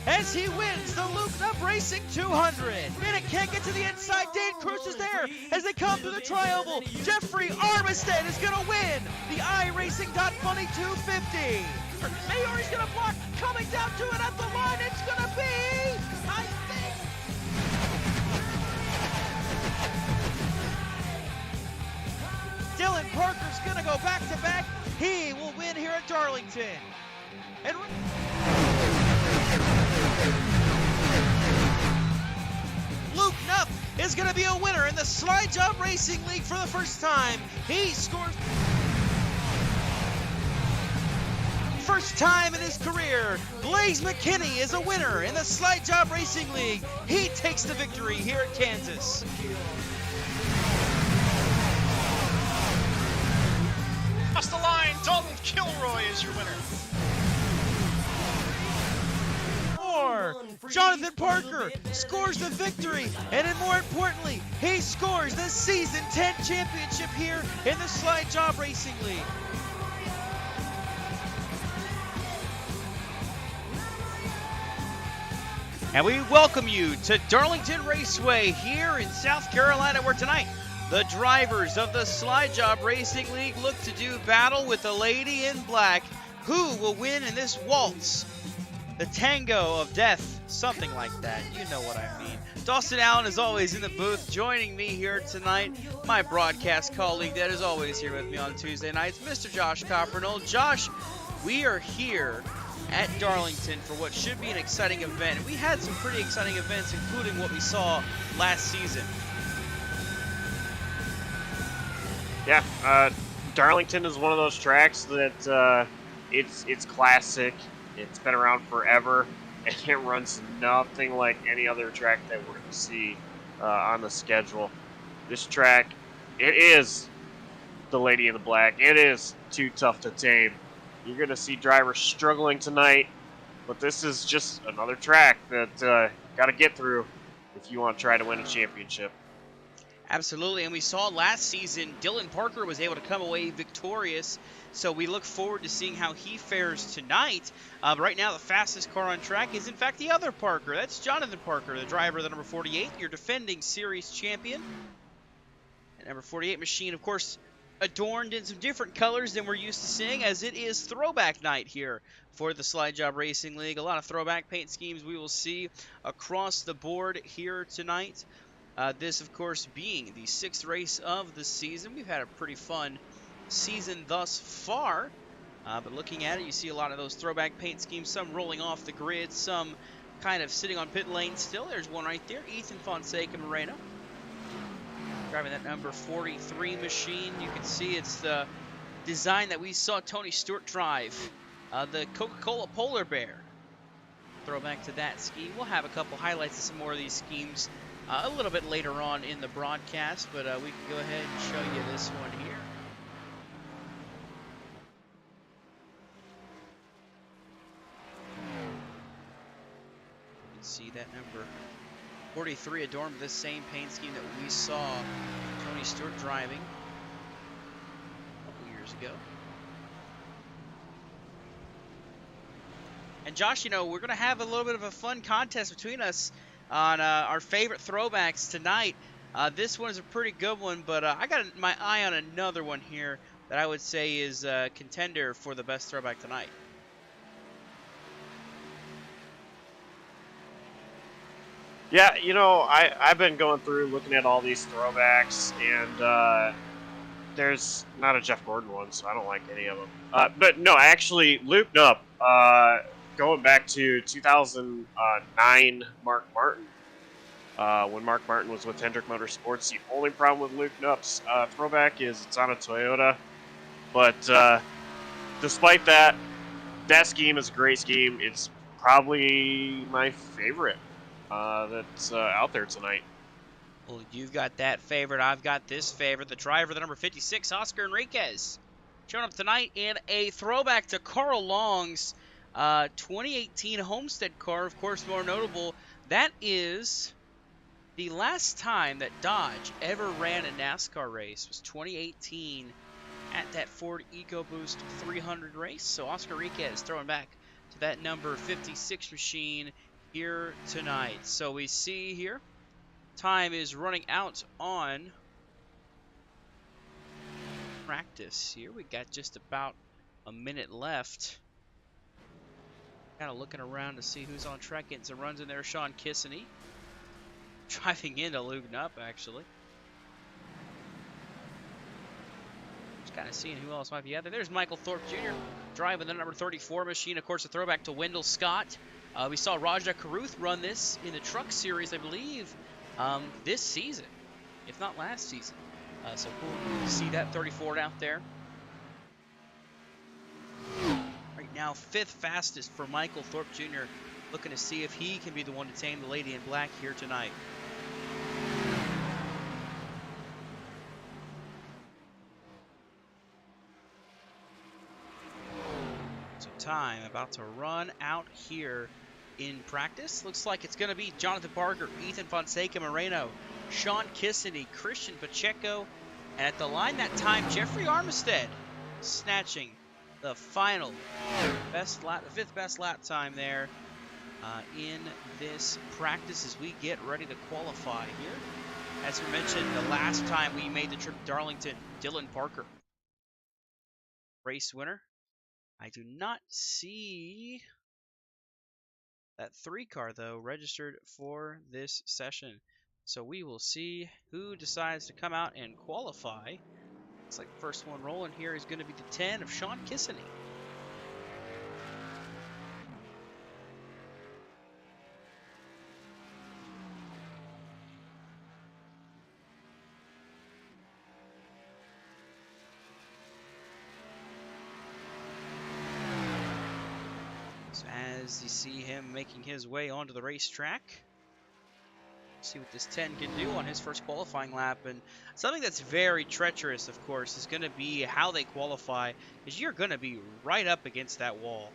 As he wins the Looped Up Racing 200. And it can't get to the inside. Dane Cruz is there as they come through the tri-oval. Jeffrey Armistead is going to win the iRacing.Funny 250. Mayor's going to block, coming down to it at the line. It's going to be, I think, Dylan Parker's going to go back-to-back. He will win here at Darlington. And Luke Nupp is going to be a winner in the Slide Job Racing League for the first time. He scores first time in his career. Blaze McKinney is a winner in the Slide Job Racing League. He takes the victory here at Kansas. Across the line, Dalton Kilroy is your winner. Jonathan Parker scores the victory, and then more importantly, he scores the Season 10 championship here in the Slide Job Racing League. And we welcome you to Darlington Raceway here in South Carolina, where tonight the drivers of the Slide Job Racing League look to do battle with the lady in black. Who will win in this waltz? The Tango of Death, something like that. You know what I mean. Dawson Allen is always in the booth, joining me here tonight. My broadcast colleague that is always here with me on Tuesday nights, Mr. Josh Coppernoll. Josh, we are here at Darlington for what should be an exciting event. We had some pretty exciting events, including what we saw last season. Yeah, Darlington is one of those tracks that it's classic. It's been around forever, and it runs nothing like any other track that we're going to see on the schedule. This track, it is the lady in the black. It is too tough to tame. You're going to see drivers struggling tonight, but this is just another track that got to get through if you want to try to win a championship. Absolutely, and we saw last season Dylan Parker was able to come away victorious, so we look forward to seeing how he fares tonight. Right now, the fastest car on track is, in fact, the other Parker. That's Jonathan Parker, the driver of the number 48, your defending series champion. And number 48 machine, of course, adorned in some different colors than we're used to seeing, as it is throwback night here for the Slide Job Racing League. A lot of throwback paint schemes we will see across the board here tonight. This, of course, being the 6th race of the season. We've had a pretty fun season thus far. But looking at it, you see a lot of those throwback paint schemes, some rolling off the grid, some kind of sitting on pit lane still. There's one right there, Ethan Fonseca Moreno, driving that number 43 machine. You can see it's the design that we saw Tony Stewart drive, the Coca-Cola Polar Bear. Throwback to that scheme. We'll have a couple highlights of some more of these schemes a little bit later on in the broadcast, but we can go ahead and show you this one here. You can see that number 43 adorned with this same paint scheme that we saw Tony Stewart driving a couple years ago. And Josh, you know, we're going to have a little bit of a fun contest between us on our favorite throwbacks tonight. This one is a pretty good one, but I got my eye on another one here that I would say is a contender for the best throwback tonight. Yeah, you know, I've been going through looking at all these throwbacks, and there's not a Jeff Gordon one, so I don't like any of them. But no, actually, Luke Nupp, going back to 2009 Mark Martin, when Mark Martin was with Hendrick Motorsports. The only problem with Luke Nupp's throwback is it's on a Toyota. But despite that, that scheme is a great scheme. It's probably my favorite that's out there tonight. Well, you've got that favorite. I've got this favorite. The driver, the number 56, Oscar Enriquez, showing up tonight in a throwback to Carl Long's 2018 Homestead car. Of course, more notable, that is the last time that Dodge ever ran a NASCAR race was 2018 at that Ford EcoBoost 300 race. So Oscar Enriquez throwing back to that number 56 machine here tonight. So we see here, time is running out on practice here. We got just about a minute left. Kind of looking around to see who's on track. Getting some runs in there. Sean Kissany driving in to loosen up, actually. Just kind of seeing who else might be out there. There's Michael Thorpe Jr. driving the number 34 machine. Of course, a throwback to Wendell Scott. We saw Raja Caruth run this in the Truck Series, I believe, this season, if not last season. So cool to see that 34 out there. Right now, 5th fastest for Michael Thorpe Jr. Looking to see if he can be the one to tame the lady in black here tonight. So time about to run out here in practice. Looks like it's going to be Jonathan Parker, Ethan Fonseca Moreno, Sean Kissany, Christian Pacheco, and at the line that time, Jeffrey Armistead snatching the final best lap, the 5th best lap time there in this practice as we get ready to qualify here. As we mentioned, the last time we made the trip to Darlington, Dylan Parker, race winner. I do not see that 3 car, though, registered for this session. So we will see who decides to come out and qualify. Looks like the first one rolling here is going to be the 10 of Sean Kissany. So as you see him making his way onto the racetrack, see what this 10 can do on his first qualifying lap. And something that's very treacherous, of course, is going to be how they qualify, because you're going to be right up against that wall.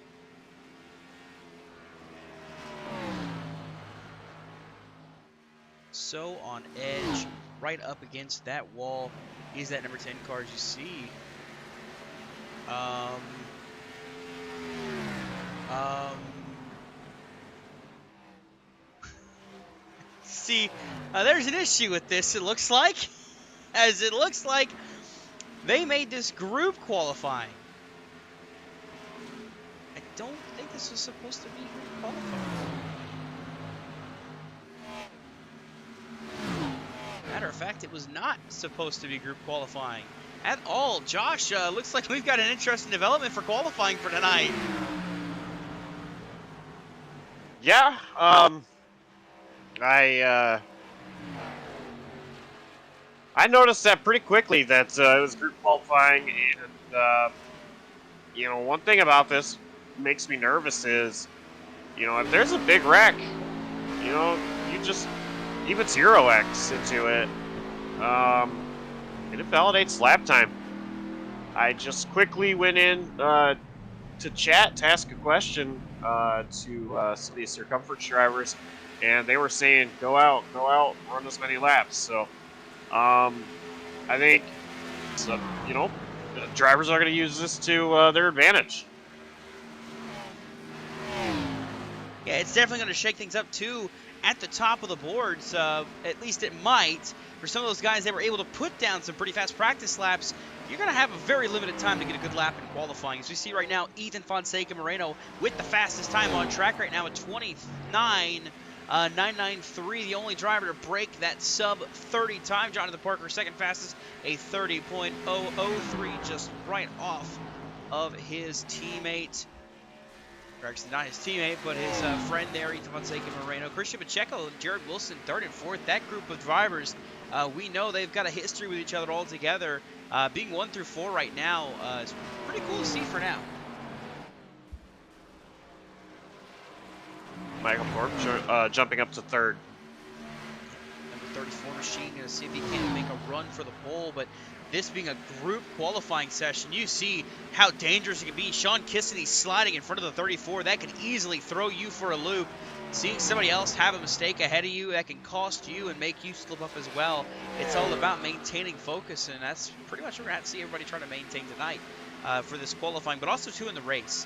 So on edge, right up against that wall is that number 10 car, as you see. See, there's an issue with this, it looks like. As it looks like they made this group qualifying. I don't think this was supposed to be group qualifying. Matter of fact, it was not supposed to be group qualifying at all. Josh, looks like we've got an interesting development for qualifying for tonight. Yeah, I noticed that pretty quickly that it was group qualifying, and you know, one thing about this makes me nervous is, you know, if there's a big wreck, you know, you just even 0x into it, it invalidates lap time. I just quickly went in to chat to ask a question to some of these circumference drivers, and they were saying, go out, run as many laps. So I think, you know, the drivers are going to use this to their advantage. Yeah, it's definitely going to shake things up, too, at the top of the boards. At least it might. For some of those guys that were able to put down some pretty fast practice laps, you're going to have a very limited time to get a good lap in qualifying. As we see right now, Ethan Fonseca Moreno with the fastest time on track right now at 29.993. The only driver to break that sub-30 time. Jonathan Parker, second fastest, a 30.003, just right off of his teammate. Or actually, not his teammate, but his friend there, Ethan Fonseca Moreno. Christian Pacheco, Jared Wilson, third and fourth. That group of drivers, we know they've got a history with each other altogether. Being 1 through 4 right now is pretty cool to see for now. Michael Thorpe jumping up to third. Number 34 machine going to see if he can make a run for the pole, but this being a group qualifying session, you see how dangerous it can be. Sean Kissany sliding in front of the 34. That could easily throw you for a loop. Seeing somebody else have a mistake ahead of you, that can cost you and make you slip up as well. It's all about maintaining focus, and that's pretty much what we're going to see everybody try to maintain tonight for this qualifying, but also, too, in the race.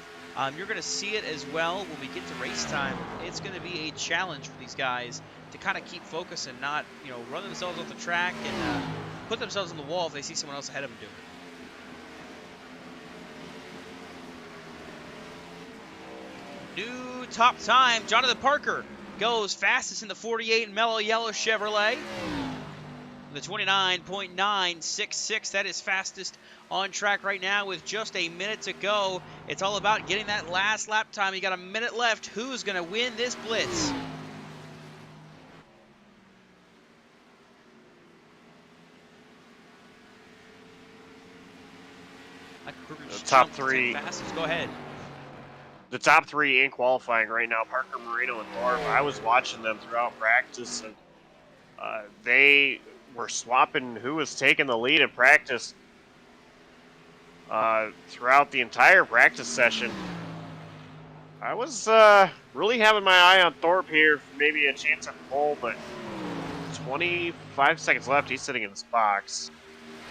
You're going to see it as well when we get to race time. It's going to be a challenge for these guys to kind of keep focus and not, run themselves off the track and put themselves on the wall if they see someone else ahead of them doing it. New top time, Jonathan Parker goes fastest in the 48 in mellow yellow Chevrolet. The 29.966, that is fastest on track right now with just a minute to go. It's all about getting that last lap time. You got a minute left. Who's going to win this blitz? The top three. Fastest. Go ahead. The top three in qualifying right now, Parker, Moreno, and Thorpe. I was watching them throughout practice, and they were swapping who was taking the lead in practice throughout the entire practice session. I was really having my eye on Thorpe here for maybe a chance at the pole, but 25 seconds left. He's sitting in this box.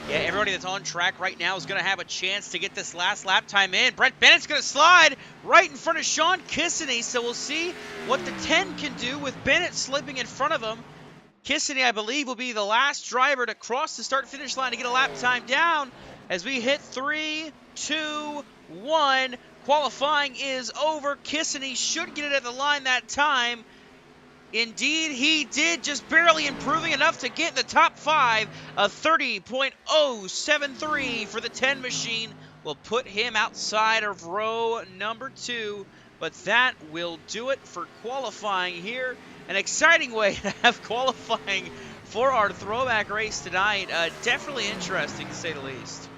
Yeah, everybody that's on track right now is going to have a chance to get this last lap time in. Brett Bennett's going to slide right in front of Sean Kissany, so we'll see what the 10 can do with Bennett slipping in front of him. Kissany, I believe, will be the last driver to cross the start-finish line to get a lap time down as we hit 3, 2, 1. Qualifying is over. Kissany should get it at the line that time. Indeed, he did, just barely improving enough to get in the top 5. A 30.073 for the 10 machine will put him outside of row number 2. But that will do it for qualifying here. An exciting way to have qualifying for our throwback race tonight. Definitely interesting, to say the least.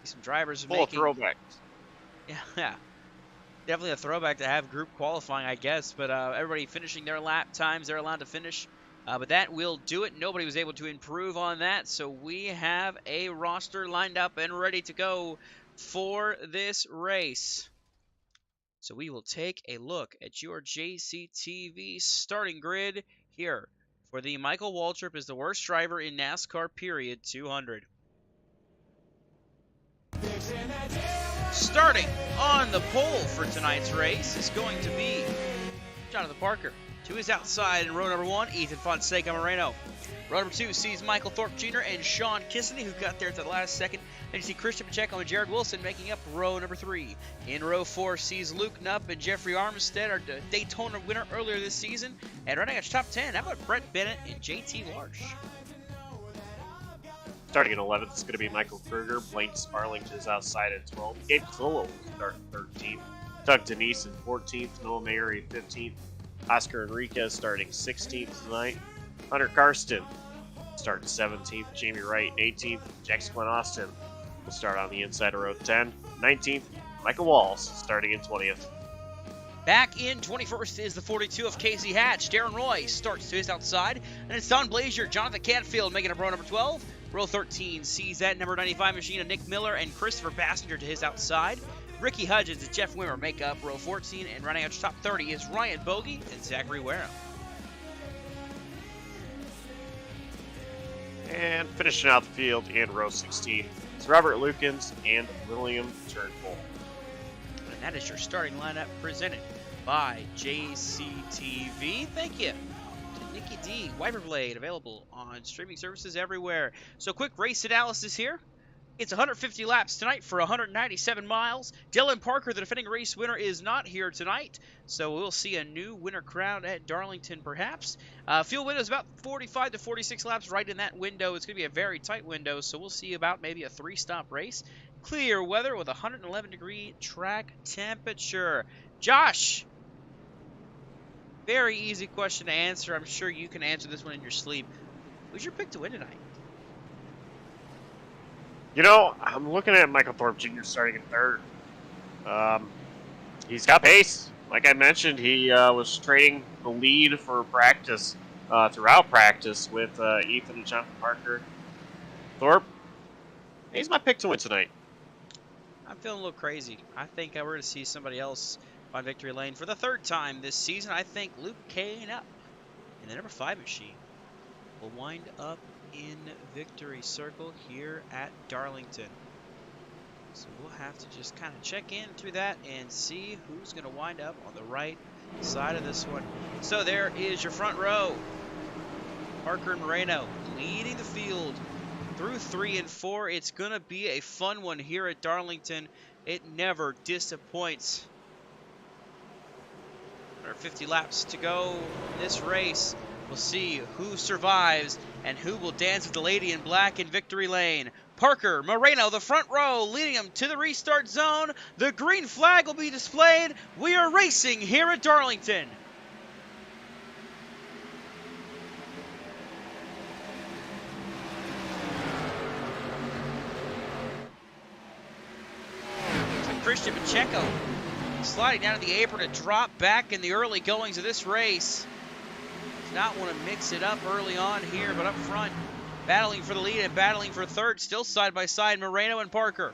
Some drivers are making... throwback. Yeah. Definitely a throwback to have group qualifying, I guess. But everybody finishing their lap times they're allowed to finish. But that will do it. Nobody was able to improve on that. So we have a roster lined up and ready to go for this race. So we will take a look at your JCTV starting grid here for the Michael Waltrip is the worst driver in NASCAR, period, 200. Starting on the pole for tonight's race is going to be Jonathan Parker. To his outside in row number 1, Ethan Fonseca Moreno. Row number 2 sees Michael Thorpe Jr. and Sean Kissany, who got there at the last second. Then you see Christian Pacheco and Jared Wilson making up row number 3. In row 4 sees Luke Nupp and Jeffrey Armstead, our Daytona winner earlier this season. And running out top 10, how about Brett Bennett and JT Larsh? Starting at 11th, it's going to be Michael Kruger. Blaine Sparlington is outside at 12th. Gabe Colillo starting 13th. Doug Denise in 14th. Noah Mary 15th. Oscar Enriquez starting 16th tonight. Hunter Karsten starting 17th. Jamie Wright 18th. Jackson Glenn Austin will start on the inside of row 10. 19th, Michael Walls starting in 20th. Back in 21st is the 42 of Casey Hatch. Darren Roy starts to his outside. And it's Don Blazier, Jonathan Canfield making up row number 12. Row 13 sees that number 95 machine of Nick Miller and Christopher Passenger to his outside. Ricky Hudgens and Jeff Wimmer make up row 14, and running out to top 30 is Ryan Bogey and Zachary Wareham. And finishing out the field in row 16 is Robert Lukens and William Turnbull. And that is your starting lineup presented by JCTV. Thank you to Nikki D. Wiper Blade, available on streaming services everywhere. So quick race analysis here. It's 150 laps tonight for 197 miles. Dylan Parker, the defending race winner, is not here tonight, so we'll see a new winner crowned at Darlington, perhaps. Field window is about 45 to 46 laps, right in that window. It's going to be a very tight window, so we'll see about maybe a 3-stop race. Clear weather with 111-degree track temperature. Josh, very easy question to answer. I'm sure you can answer this one in your sleep. Who's your pick to win tonight? You know, I'm looking at Michael Thorpe Jr. starting in third. He's got pace. Like I mentioned, he was trading the lead for practice, throughout practice with Ethan and Jonathan Parker. Thorpe, he's my pick to win tonight. I'm feeling a little crazy. I think we're going to see somebody else on victory lane for the third time this season. I think Luke Kane up in the number 5 machine will wind up in victory circle here at Darlington. So we'll have to just kind of check in through that and see who's going to wind up on the right side of this one. So there is your front row. Parker and Moreno leading the field through 3 and 4. It's going to be a fun one here at Darlington. It never disappoints. 150 laps to go in this race. We'll see who survives and who will dance with the lady in black in victory lane. Parker, Moreno, the front row, leading them to the restart zone. The green flag will be displayed. We are racing here at Darlington. Christian Pacheco sliding down to the apron to drop back in the early goings of this race. Does not want to mix it up early on here, but up front, battling for the lead and battling for third, still side by side, Moreno and Parker.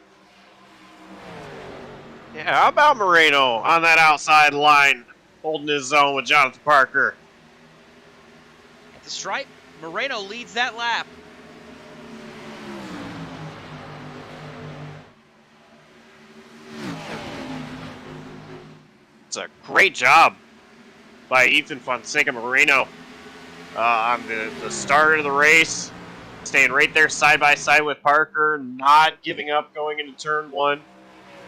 Yeah, how about Moreno on that outside line, holding his zone with Jonathan Parker? At the stripe, Moreno leads that lap. It's a great job by Ethan Fonseca Moreno on the start of the race, staying right there side by side with Parker, not giving up going into turn 1,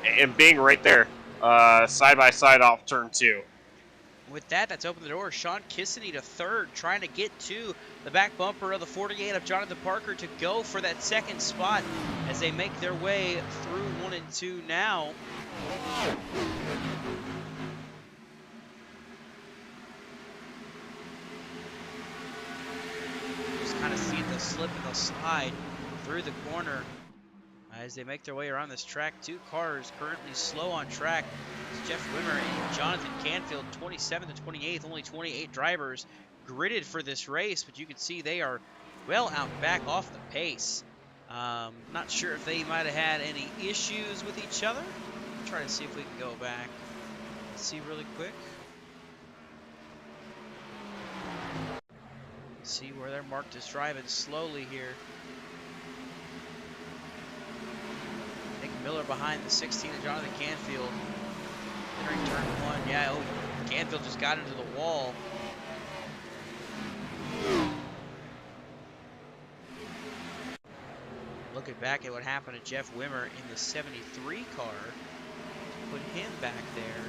and being right there side by side off turn 2. With that, that's opened the door. Sean Kissany to third, trying to get to the back bumper of the 48 of Jonathan Parker to go for that second spot as they make their way through 1 and 2 now. Kind of seeing the slip and the slide through the corner as they make their way around this track. 2 cars currently slow on track. It's Jeff Wimmer and Jonathan Canfield, 27th to 28th. Only 28 drivers gridded for this race, but you can see they are well out back off the pace. Not sure if they might have had any issues with each other. Try to see if we can go back and see really quick. See where they're marked as driving slowly here. Nick Miller behind the 16 of Jonathan Canfield. Entering turn 1. Yeah, Canfield just got into the wall. Looking back at what happened to Jeff Wimmer in the 73 car. Put him back there.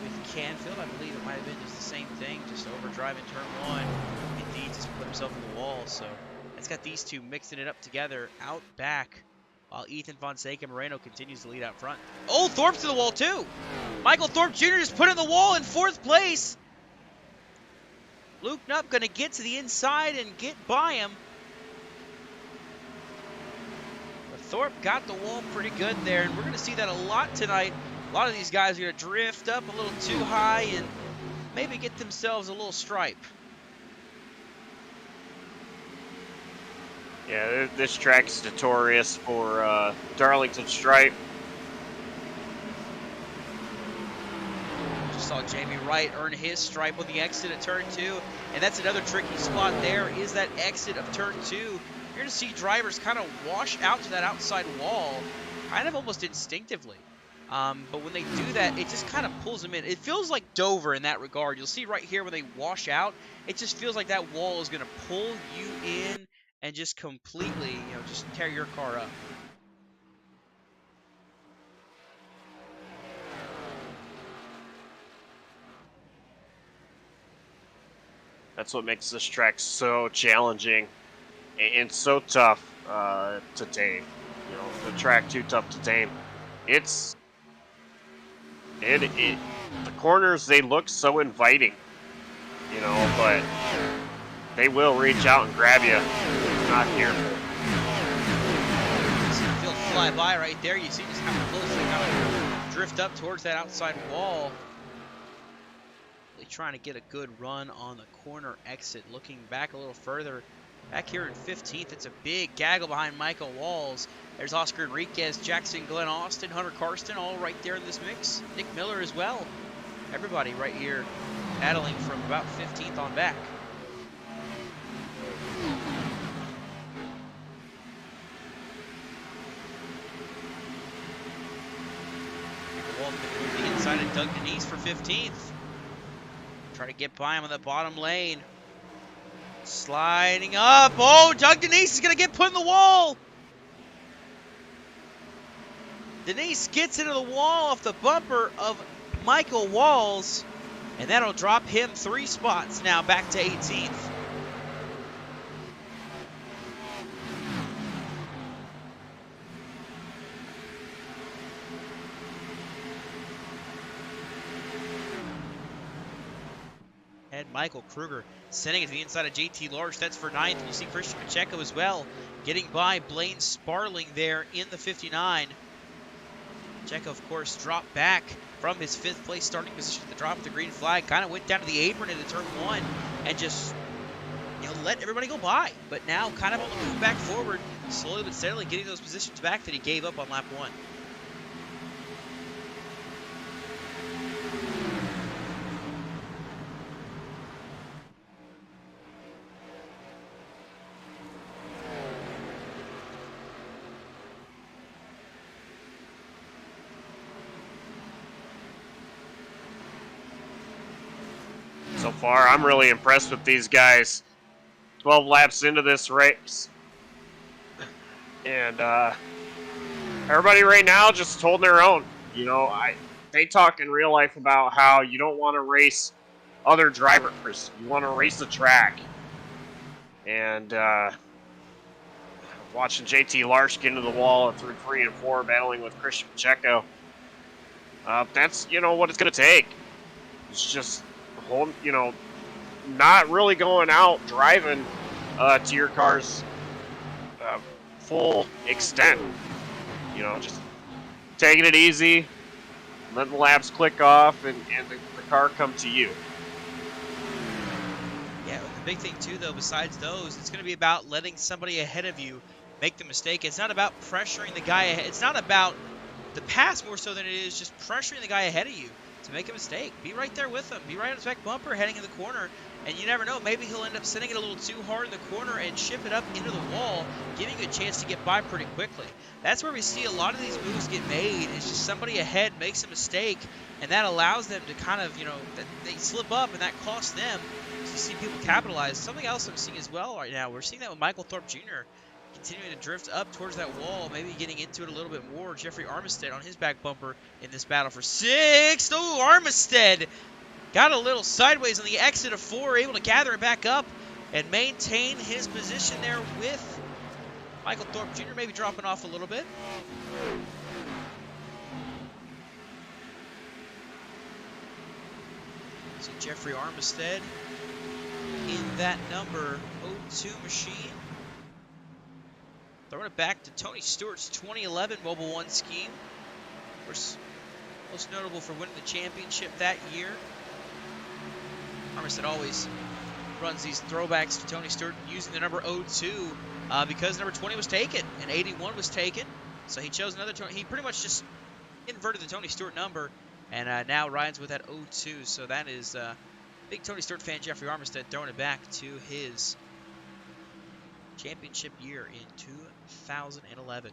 With Canfield, I believe it might have been just the same thing, just overdriving turn 1. Indeed, just put himself in the wall. So it's got these two mixing it up together out back, while Ethan Fonseca Moreno continues to lead out front. Oh, Thorpe's to the wall too. Michael Thorpe Jr. just put in the wall in 4th place. Luke Knupp going to get to the inside and get by him. But Thorpe got the wall pretty good there, and we're going to see that a lot tonight. A lot of these guys are going to drift up a little too high and maybe get themselves a little stripe. Yeah, this track's notorious for Darlington stripe. Just saw Jamie Wright earn his stripe with the exit at turn 2. And that's another tricky spot there, is that exit of turn 2. You're going to see drivers kind of wash out to that outside wall, kind of almost instinctively. But when they do that, it just kind of pulls them in. It feels like Dover in that regard. You'll see right here when they wash out, it just feels like that wall is going to pull you in and just completely, just tear your car up. That's what makes this track so challenging and so tough to tame. The track too tough to tame. The corners, they look so inviting, but they will reach out and grab you if you're not careful. You see the field fly by right there. You see just how close they got drift up towards that outside wall. Really trying to get a good run on the corner exit. Looking back a little further. Back here in 15th, it's a big gaggle behind Michael Walls. There's Oscar Enriquez, Jackson Glenn Austin, Hunter Karsten, all right there in this mix. Nick Miller as well. Everybody right here battling from about 15th on back. Walls moving the inside of Doug Denise for 15th. Try to get by him on the bottom lane. Sliding up. Oh, Doug Denise is going to get put in the wall. Denise gets into the wall off the bumper of Michael Walls, and that'll drop him 3 spots now back to 18th. And Michael Kruger sending it to the inside of JT Large. That's for 9th. And you see Christian Pacheco as well getting by Blaine Sparling there in the 59. Pacheco, of course, dropped back from his 5th place starting position at the drop of the green flag. Kind of went down to the apron into turn 1 and just, let everybody go by. But now kind of on the move back forward, slowly but steadily getting those positions back that he gave up on lap 1. So far, I'm really impressed with these guys. 12 laps into this race. And everybody right now just holding their own. They talk in real life about how you don't want to race other drivers. You want to race the track. And watching JT Larch get into the wall through 3 and 4, battling with Christian Pacheco. That's, what it's going to take. It's just not really going out driving to your car's full extent. Just taking it easy, letting the laps click off, and the car come to you. Yeah, the big thing too, though, besides those, it's going to be about letting somebody ahead of you make the mistake. It's not about pressuring the guy ahead. It's not about the pass more so than it is just pressuring the guy ahead of you to make a mistake. Be right there with him. Be right on his back bumper heading in the corner. And you never know, maybe he'll end up sending it a little too hard in the corner and ship it up into the wall, giving you a chance to get by pretty quickly. That's where we see a lot of these moves get made. It's just somebody ahead makes a mistake, and that allows them to kind of, they slip up, and that costs them. So you see people capitalize. Something else I'm seeing as well right now, we're seeing that with Michael Thorpe Jr. continuing to drift up towards that wall, maybe getting into it a little bit more. Jeffrey Armistead on his back bumper in this battle for 6th. Oh, Armistead got a little sideways on the exit of 4, able to gather it back up and maintain his position there with Michael Thorpe Jr. maybe dropping off a little bit. See Jeffrey Armistead in that number 02 machine. Throwing it back to Tony Stewart's 2011 Mobile One scheme. Of course, most notable for winning the championship that year. Armistead always runs these throwbacks to Tony Stewart using the number 02 because number 20 was taken and 81 was taken. So he chose another 20. He pretty much just inverted the Tony Stewart number and now rides with that 02. So that is big Tony Stewart fan Jeffrey Armistead throwing it back to his championship year in 2011.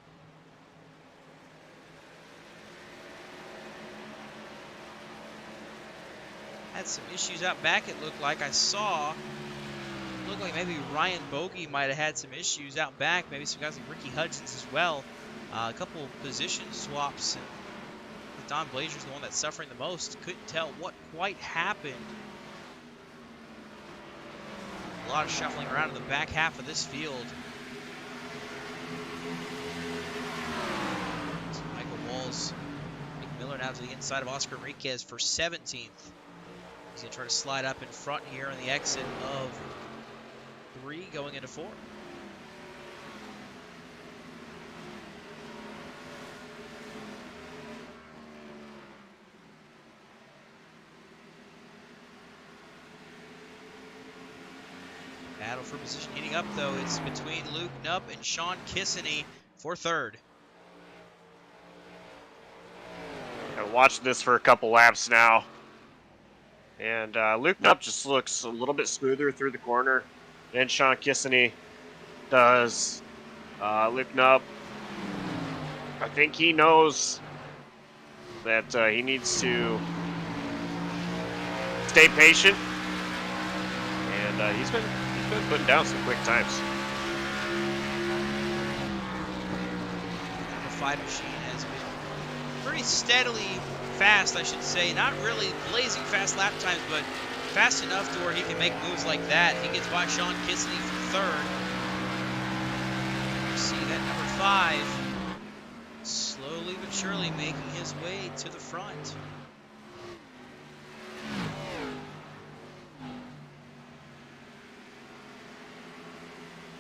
Had some issues out back, it looked like. Looked like maybe Ryan Bogey might have had some issues out back. Maybe some guys like Ricky Hudgens as well. A couple position swaps. And Don Blazer's the one that's suffering the most. Couldn't tell what quite happened. A lot of shuffling around in the back half of this field. So Michael Walls, Nick Miller now to the inside of Oscar Enriquez for 17th. He's going to try to slide up in front here on the exit of 3 going into 4. Battle for position heating up, though. It's between Luke Knupp and Sean Kissany for third. I've watched this for a couple laps now. And Luke Knupp just looks a little bit smoother through the corner than Sean Kissany does. Luke Knupp, I think he knows that he needs to stay patient. And he's been putting down some quick times. Number 5 machine has been pretty steadily fast, I should say. Not really blazing fast lap times, but fast enough to where he can make moves like that. He gets by Sean Kissany for third. You see that number 5 slowly but surely making his way to the front.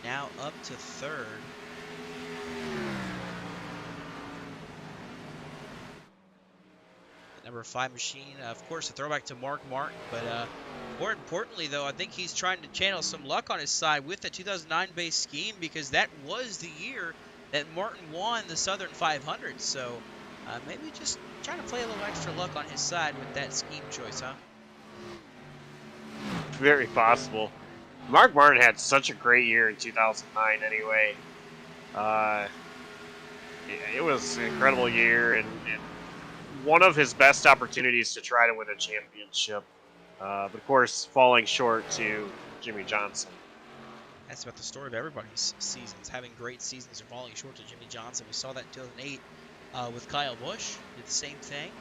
Now up to third. Number 5 machine, of course, a throwback to Mark Martin, but more importantly, though, I think he's trying to channel some luck on his side with the 2009 base scheme, because that was the year that Martin won the Southern 500. So maybe just trying to play a little extra luck on his side with that scheme choice, huh? Very possible. Mark Martin had such a great year in 2009 anyway. It was an incredible year, and one of his best opportunities to try to win a championship. But of course, falling short to Jimmy Johnson. That's about the story of everybody's seasons. Having great seasons or falling short to Jimmy Johnson. We saw that in 2008 with Kyle Busch. Did the same thing.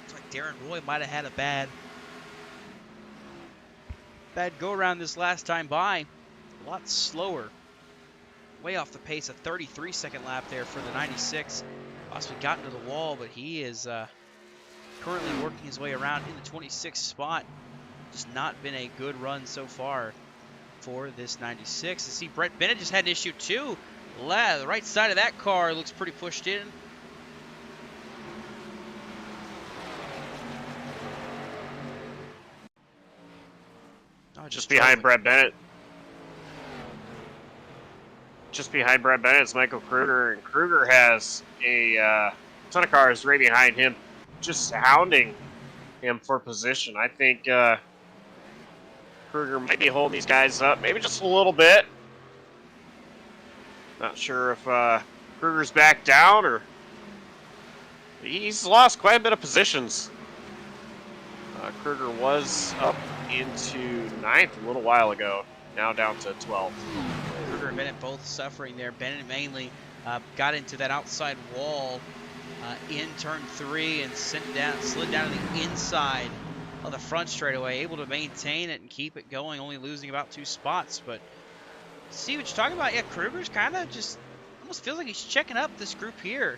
Looks like Darren Roy might have had a bad go around this last time by. A lot slower. Way off the pace. A 33-second lap there for the 96. Possibly got into the wall, but he is currently working his way around in the 26th spot. Just not been a good run so far for this 96. You see Brett Bennett just had an issue too. The right side of that car looks pretty pushed in. Oh, just behind Brett Bennett. Just behind Brett Bennett is Michael Kruger, and Kruger has a ton of cars right behind him, just hounding him for position. I think Kruger might be holding these guys up, maybe just a little bit. Not sure if Kruger's back down, or he's lost quite a bit of positions. Kruger was up into 9th a little while ago, now down to 12th. Kruger and Bennett both suffering there. Bennett mainly got into that outside wall in turn 3 and slid down to the inside of the front straightaway, able to maintain it and keep it going, only losing about 2 spots. But see what you're talking about? Yeah, Kruger's kind of just almost feels like he's checking up this group here.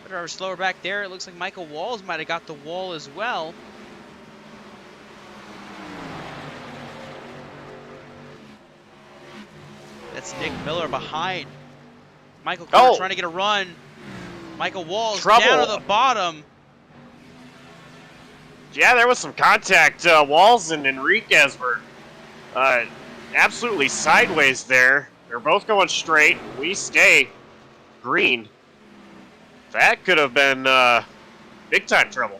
Driver slower back there. It looks like Michael Walls might have got the wall as well. That's Nick Miller behind Michael Kruger trying to get a run. Michael Walls down to the bottom. Yeah, there was some contact. Walls and Enriquez were absolutely sideways there. They're both going straight. We stay green. That could have been big-time trouble.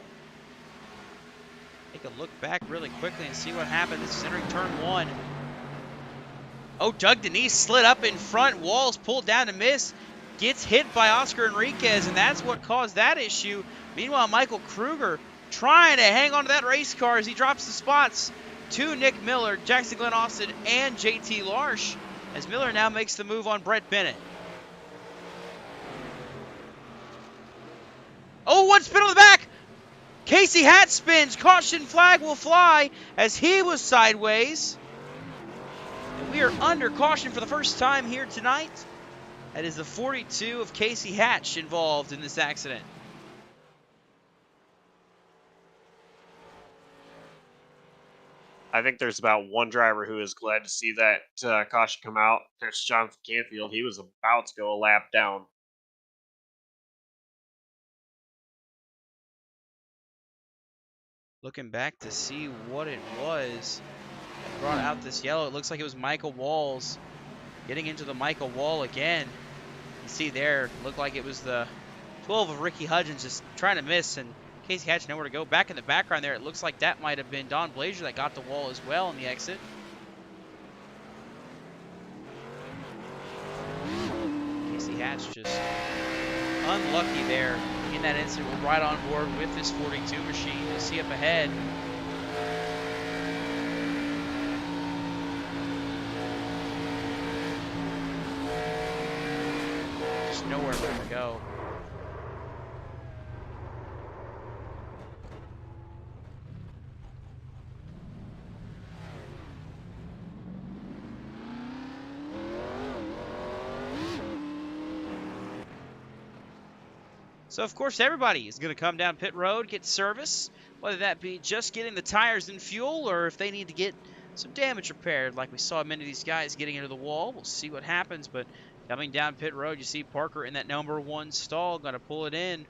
Take a look back really quickly and see what happened. This is entering turn 1. Oh, Doug Denise slid up in front. Walls pulled down to miss. Gets hit by Oscar Enriquez, and that's what caused that issue. Meanwhile, Michael Kruger trying to hang on to that race car as he drops the spots to Nick Miller, Jackson Glenn Austin, and JT Larsh, as Miller now makes the move on Brett Bennett. Oh, one spin on the back. Casey Hatt spins. Caution flag will fly as he was sideways. And we are under caution for the first time here tonight. That is the 42 of Casey Hatch involved in this accident. I think there's about one driver who is glad to see that caution come out. There's Jonathan Canfield. He was about to go a lap down. Looking back to see what it was that brought out this yellow. It looks like it was Michael Walls getting into the Michael Wall again. You see there, looked like it was the 12 of Ricky Hudgens just trying to miss, and Casey Hatch nowhere to go. Back in the background there, it looks like that might have been Don Blazier that got the wall as well in the exit. Casey Hatch just unlucky there in that incident. We're right on board with this 42 machine. You'll see up ahead. Just nowhere left to go. So, of course, everybody is going to come down pit road, get service, whether that be just getting the tires and fuel or if they need to get some damage repaired, like we saw many of these guys getting into the wall. We'll see what happens, but coming down pit road, you see Parker in that number 1 stall, going to pull it in.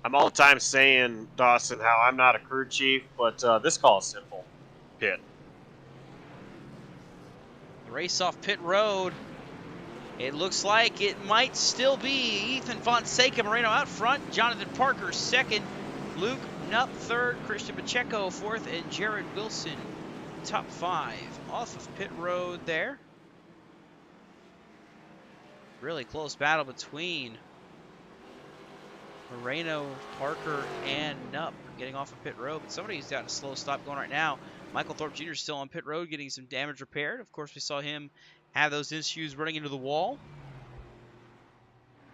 I'm all the time saying, Dawson, how I'm not a crew chief, but this call is simple. Pit. Race off pit road. It looks like it might still be Ethan Fonseca Moreno out front, Jonathan Parker second, Luke Nupp third, Christian Pacheco fourth, and Jared Wilson top 5 off of pit road there. Really close battle between Moreno, Parker, and Nupp getting off of pit road, but somebody's got a slow stop going right now. Michael Thorpe Jr. is still on pit road getting some damage repaired. Of course, we saw him have those issues running into the wall.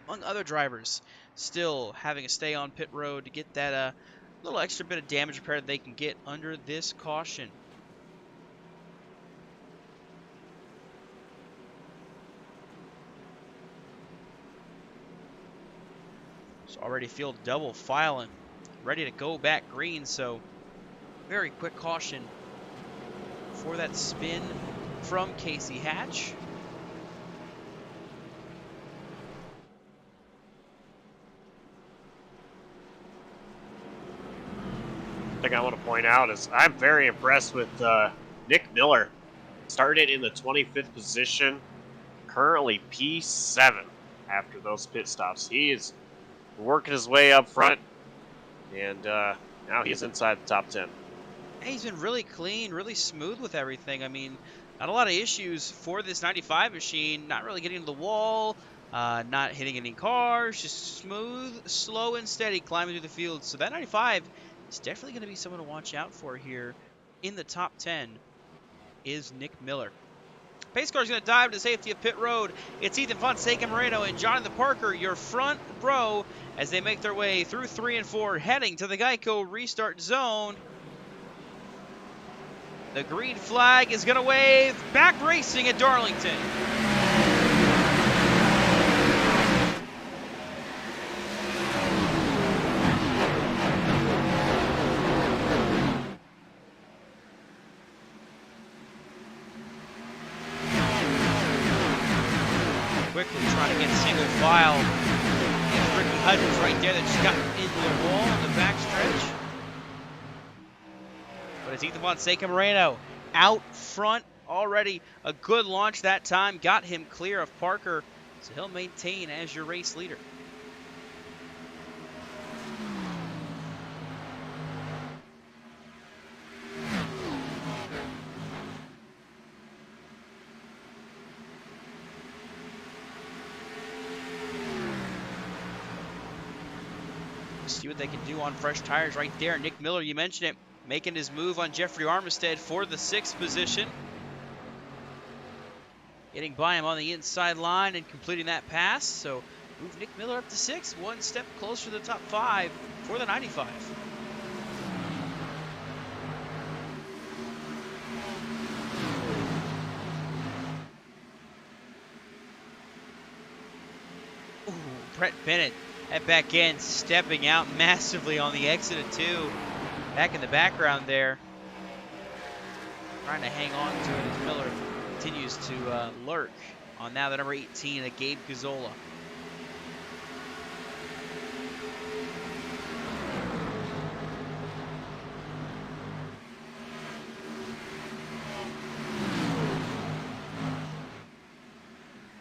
Among other drivers still having to stay on pit road to get that little extra bit of damage repair that they can get under this caution. So already feel double filing, ready to go back green, so very quick caution for that spin from Casey Hatch. Thing I want to point out is I'm very impressed with Nick Miller. Started in the 25th position, currently P7 after those pit stops. He is working his way up front, and now he's inside the top 10. He's been really clean, really smooth with everything. I mean, not a lot of issues for this 95 machine. Not really getting to the wall, not hitting any cars, just smooth, slow, and steady climbing through the field. So that 95 is definitely going to be someone to watch out for here in the top 10 is Nick Miller. Pace car is going to dive to safety of pit road. It's Ethan Fonseca Moreno and Jonathan Parker, your front row, as they make their way through 3 and 4, heading to the Geico restart zone. The green flag is going to wave. Back racing at Darlington. Quickly trying to get single file. It's Ricky Hudgens right there that just got into the wall in the back stretch. But it's Ethan Fonseca Moreno out front already. A good launch that time. Got him clear of Parker. So he'll maintain as your race leader. See what they can do on fresh tires right there. Nick Miller, you mentioned it, making his move on Jeffrey Armistead for the 6th position. Getting by him on the inside line and completing that pass. So move Nick Miller up to 6th, one step closer to the top 5 for the 95. Ooh, Brett Bennett That back end stepping out massively on the exit of 2. Back in the background there. Trying to hang on to it as Miller continues to lurk on now the number 18, Gabe Gazzola.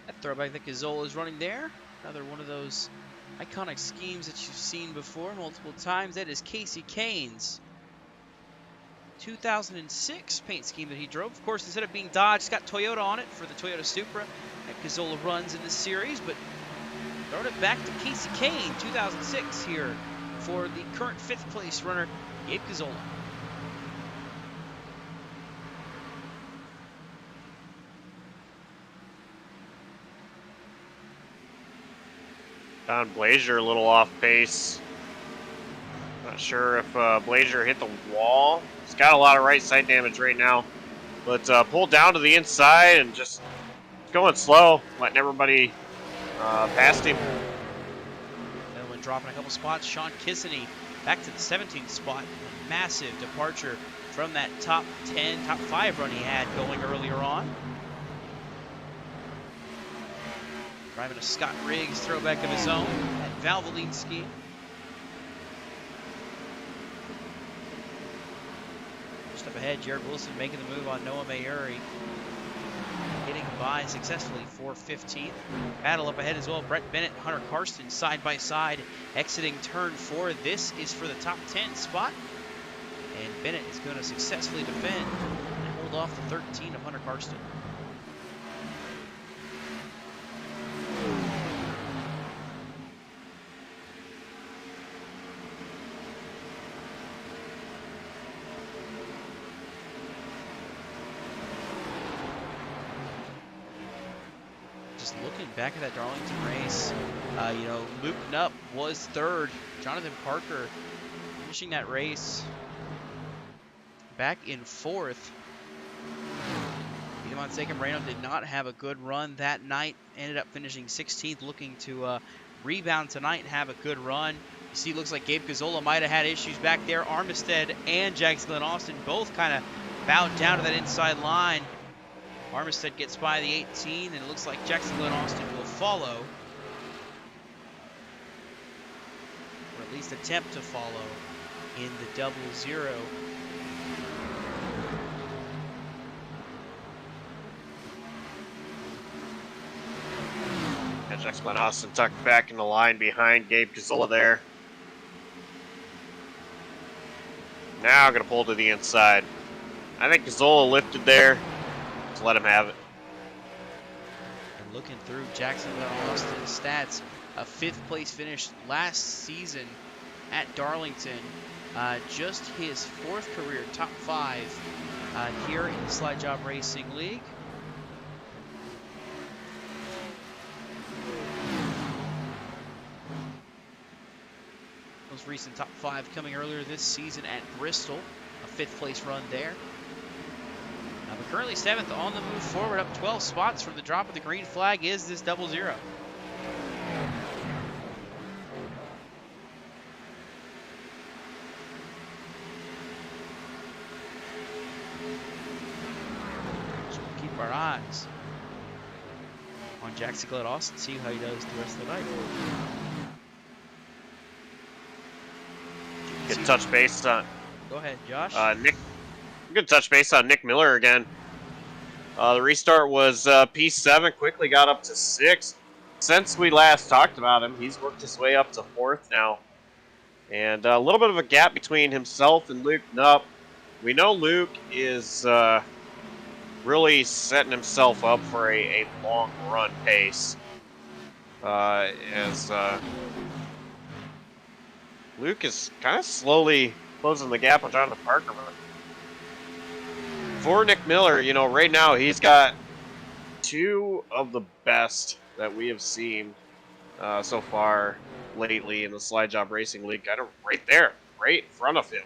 That throwback that Gazzola is running there. Another one of those iconic schemes that you've seen before multiple times. That is Casey Kane's 2006 paint scheme that he drove. Of course, instead of being Dodge, it's got Toyota on it for the Toyota Supra that Gazzola runs in this series, but throwing it back to Casey Kane, 2006 here for the current 5th place runner, Gabe Gazzola. Don Blazier a little off pace. Not sure if Blazier hit the wall. He's got a lot of right side damage right now. But pulled down to the inside and just going slow, letting everybody past him. Middleman dropping a couple spots. Sean Kissany back to the 17th spot. A massive departure from that top 10, top 5 run he had going earlier on. Driving a Scott Riggs throwback of his own, that Valvoline scheme. Just up ahead, Jared Wilson making the move on Noah Mayuri. Getting by successfully for 15th. Battle up ahead as well. Brett Bennett, Hunter Karsten side by side, exiting turn 4. This is for the top 10 spot. And Bennett is going to successfully defend and hold off the 13 of Hunter Karsten. Looking back at that Darlington race, you know, Luke Knupp was 3rd. Jonathan Parker finishing that race back in 4th. Monseca Moreno did not have a good run that night. Ended up finishing 16th, looking to rebound tonight and have a good run. You see, it looks like Gabe Gazzola might have had issues back there. Armistead and Jackson Glenn Austin both kind of bowed down to that inside line. Armistead gets by the 18, and it looks like Jackson Glenn Austin will follow. Or at least attempt to follow in the 00. And Jackson Glenn Austin tucked back in the line behind Gabe Gazzola there. Now going to pull to the inside. I think Gazzola lifted there. Let him have it. And looking through Jackson Glenn Austin's stats, a 5th place finish last season at Darlington. Just his 4th career top 5 here in the Slide Job Racing League. Most recent top 5 coming earlier this season at Bristol, a 5th place run there. But currently 7th on the move forward, up 12 spots from the drop of the green flag is this 00. So we'll keep our eyes on Jackson Glenn Austin, see how he does the rest of the night. Good touch base on. Go ahead, Josh. Good touch base on Nick Miller again. The restart was P7, quickly got up to 6th. Since we last talked about him, he's worked his way up to 4th now. And a little bit of a gap between himself and Luke Knupp. We know Luke is really setting himself up for a long run pace. As Luke is kind of slowly closing the gap on Jonathan Parker. For Nick Miller, you know, right now he's got 2 of the best that we have seen so far lately in the Slide Job Racing League. Kind of right there, right in front of him.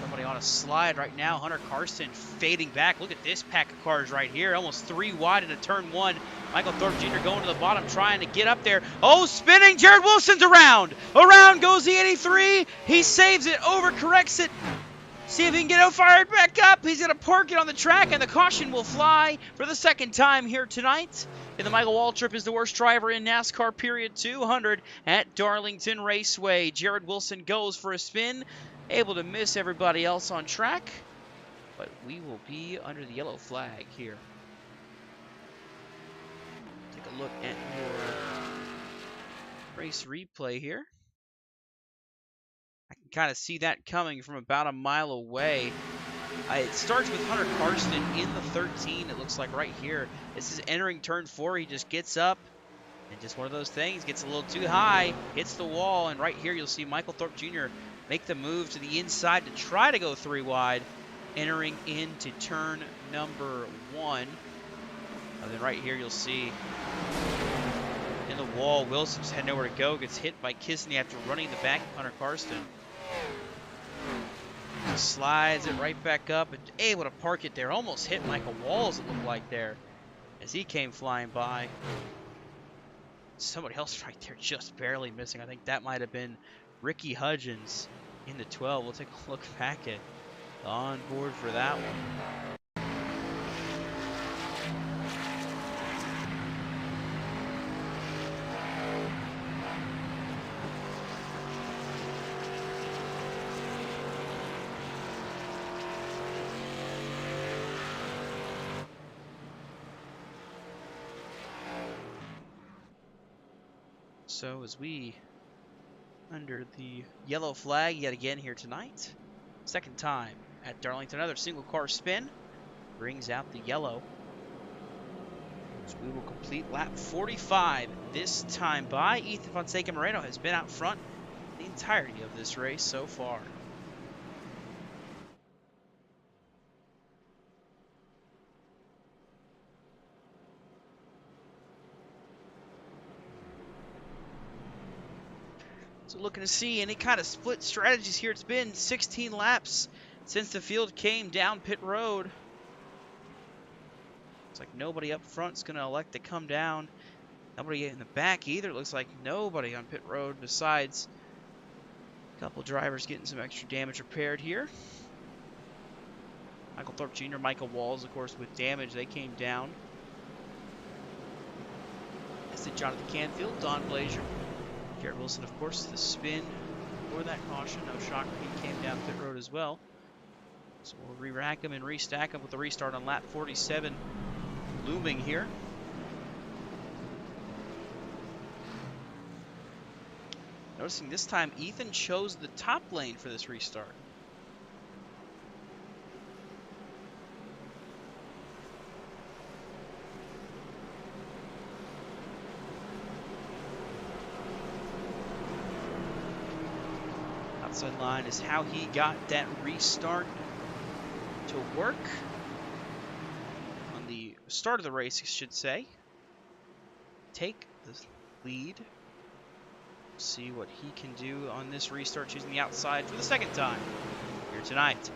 Somebody on on a slide right now. Hunter Karsten fading back. Look at this pack of cars right here. Almost 3 wide into turn 1. Michael Thorpe Jr. going to the bottom, trying to get up there. Oh, spinning. Jared Wilson's around. Around goes the 83. He saves it, overcorrects it. See if he can get it fired back up. He's going to park it on the track, and the caution will fly for the second time here tonight. And the Michael Waltrip is the worst driver in NASCAR period 200 at Darlington Raceway. Jared Wilson goes for a spin, able to miss everybody else on track. But we will be under the yellow flag here. Take a look at your race replay here. I can kind of see that coming from about a mile away. It starts with Hunter Karsten in the 13, it looks like right here. This is entering turn 4. He just gets up, and just one of those things, gets a little too high, hits the wall, and right here you'll see Michael Thorpe Jr. make the move to the inside to try to go 3 wide, entering into turn number 1. And then right here you'll see in the wall, Wilson just had nowhere to go, gets hit by Kisney after running the back of Hunter Karsten. Slides it right back up and able to park it there. Almost hit Michael Walls, it looked like there, as he came flying by. Somebody else right there just barely missing. I think that might have been Ricky Hudgens in the 12. We'll take a look back at on board for that one. So as we under the yellow flag yet again here tonight, second time at Darlington, another single car spin brings out the yellow. So we will complete lap 45 this time by. Ethan Fonseca Moreno has been out front the entirety of this race so far. So looking to see any kind of split strategies here. It's been 16 laps since the field came down pit road. Looks like nobody up front is going to elect to come down. Nobody in the back either. It looks like nobody on pit road besides a couple drivers getting some extra damage repaired here. Michael Thorpe Jr., Michael Walls, of course, with damage. They came down. As did Jonathan Canfield, Don Blazier. Jared Wilson, of course, the spin for that caution. No shocker, he came down pit road as well. So we'll re-rack him and restack him with the restart on lap 47 looming here. Noticing this time Ethan chose the top lane for this restart. Outside line is how he got that restart to work on the start of the race, I should say. Take the lead. See what he can do on this restart, choosing the outside for the second time here tonight.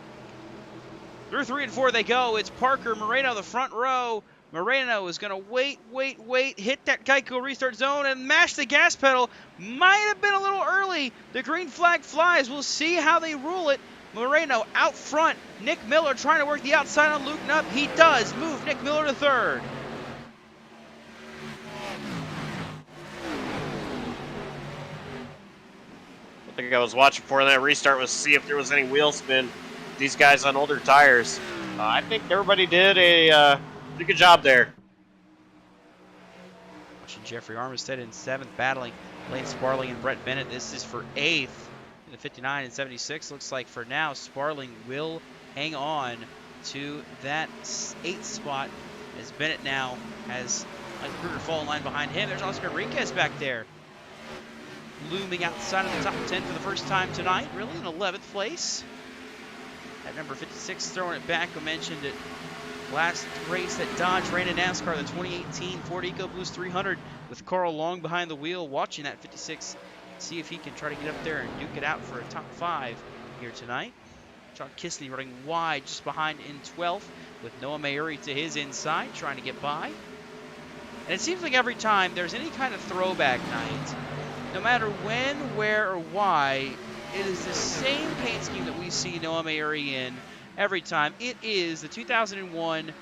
Through 3 and 4 they go. It's Parker Moreno, the front row. Moreno is going to wait, hit that Geico restart zone and mash the gas pedal. Might have been a little early. The green flag flies. We'll see how they rule it. Moreno out front. Nick Miller trying to work the outside on Luton up. He does move Nick Miller to third. I think I was watching for that restart was to see if there was any wheel spin. These guys on older tires. I think everybody did a good job there. Watching Jeffrey Armistead in 7th, battling Lane Sparling and Brett Bennett. This is for 8th in the 59 and 76. Looks like for now Sparling will hang on to that 8th spot as Bennett now has Mike Kruger fall in line behind him. There's Oscar Enriquez back there, looming outside of the top 10 for the first time tonight, really in 11th place. At number 56, throwing it back. I mentioned it last race that Dodge ran in NASCAR, the 2018 Ford EcoBoost 300 with Carl Long behind the wheel, watching that 56, see if he can try to get up there and duke it out for a top 5 here tonight. John Kisley running wide just behind in 12th with Noah Mayuri to his inside, trying to get by. And it seems like every time there's any kind of throwback night, no matter when, where, or why, it is the same paint scheme that we see Noah Mayuri in every time. It is the 2001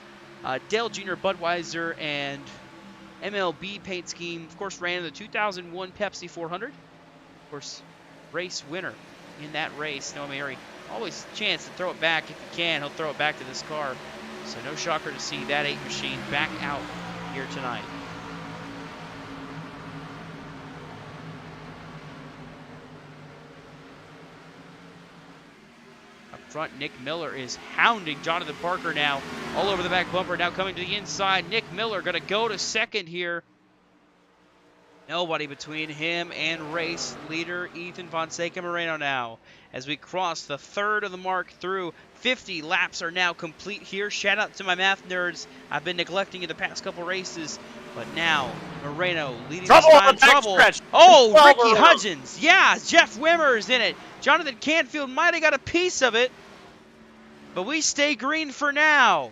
Dale Jr. Budweiser and MLB paint scheme. Of course, ran in the 2001 Pepsi 400. Of course, race winner in that race, Noah Mayuri. Always a chance to throw it back if he can. He'll throw it back to this car. So no shocker to see that 8 machine back out here tonight. Up front, Nick Miller is hounding Jonathan Parker now. All over the back bumper, now coming to the inside. Nick Miller going to go to second here. Nobody between him and race leader Ethan Fonseca Moreno now. As we cross the third of the mark through, 50 laps are now complete here. Shout out to my math nerds. I've been neglecting in the past couple races, but now Moreno leading this time. Trouble. Oh, Ricky Hudgens. Yeah, Jeff Wimmer's in it. Jonathan Canfield might have got a piece of it, but we stay green for now.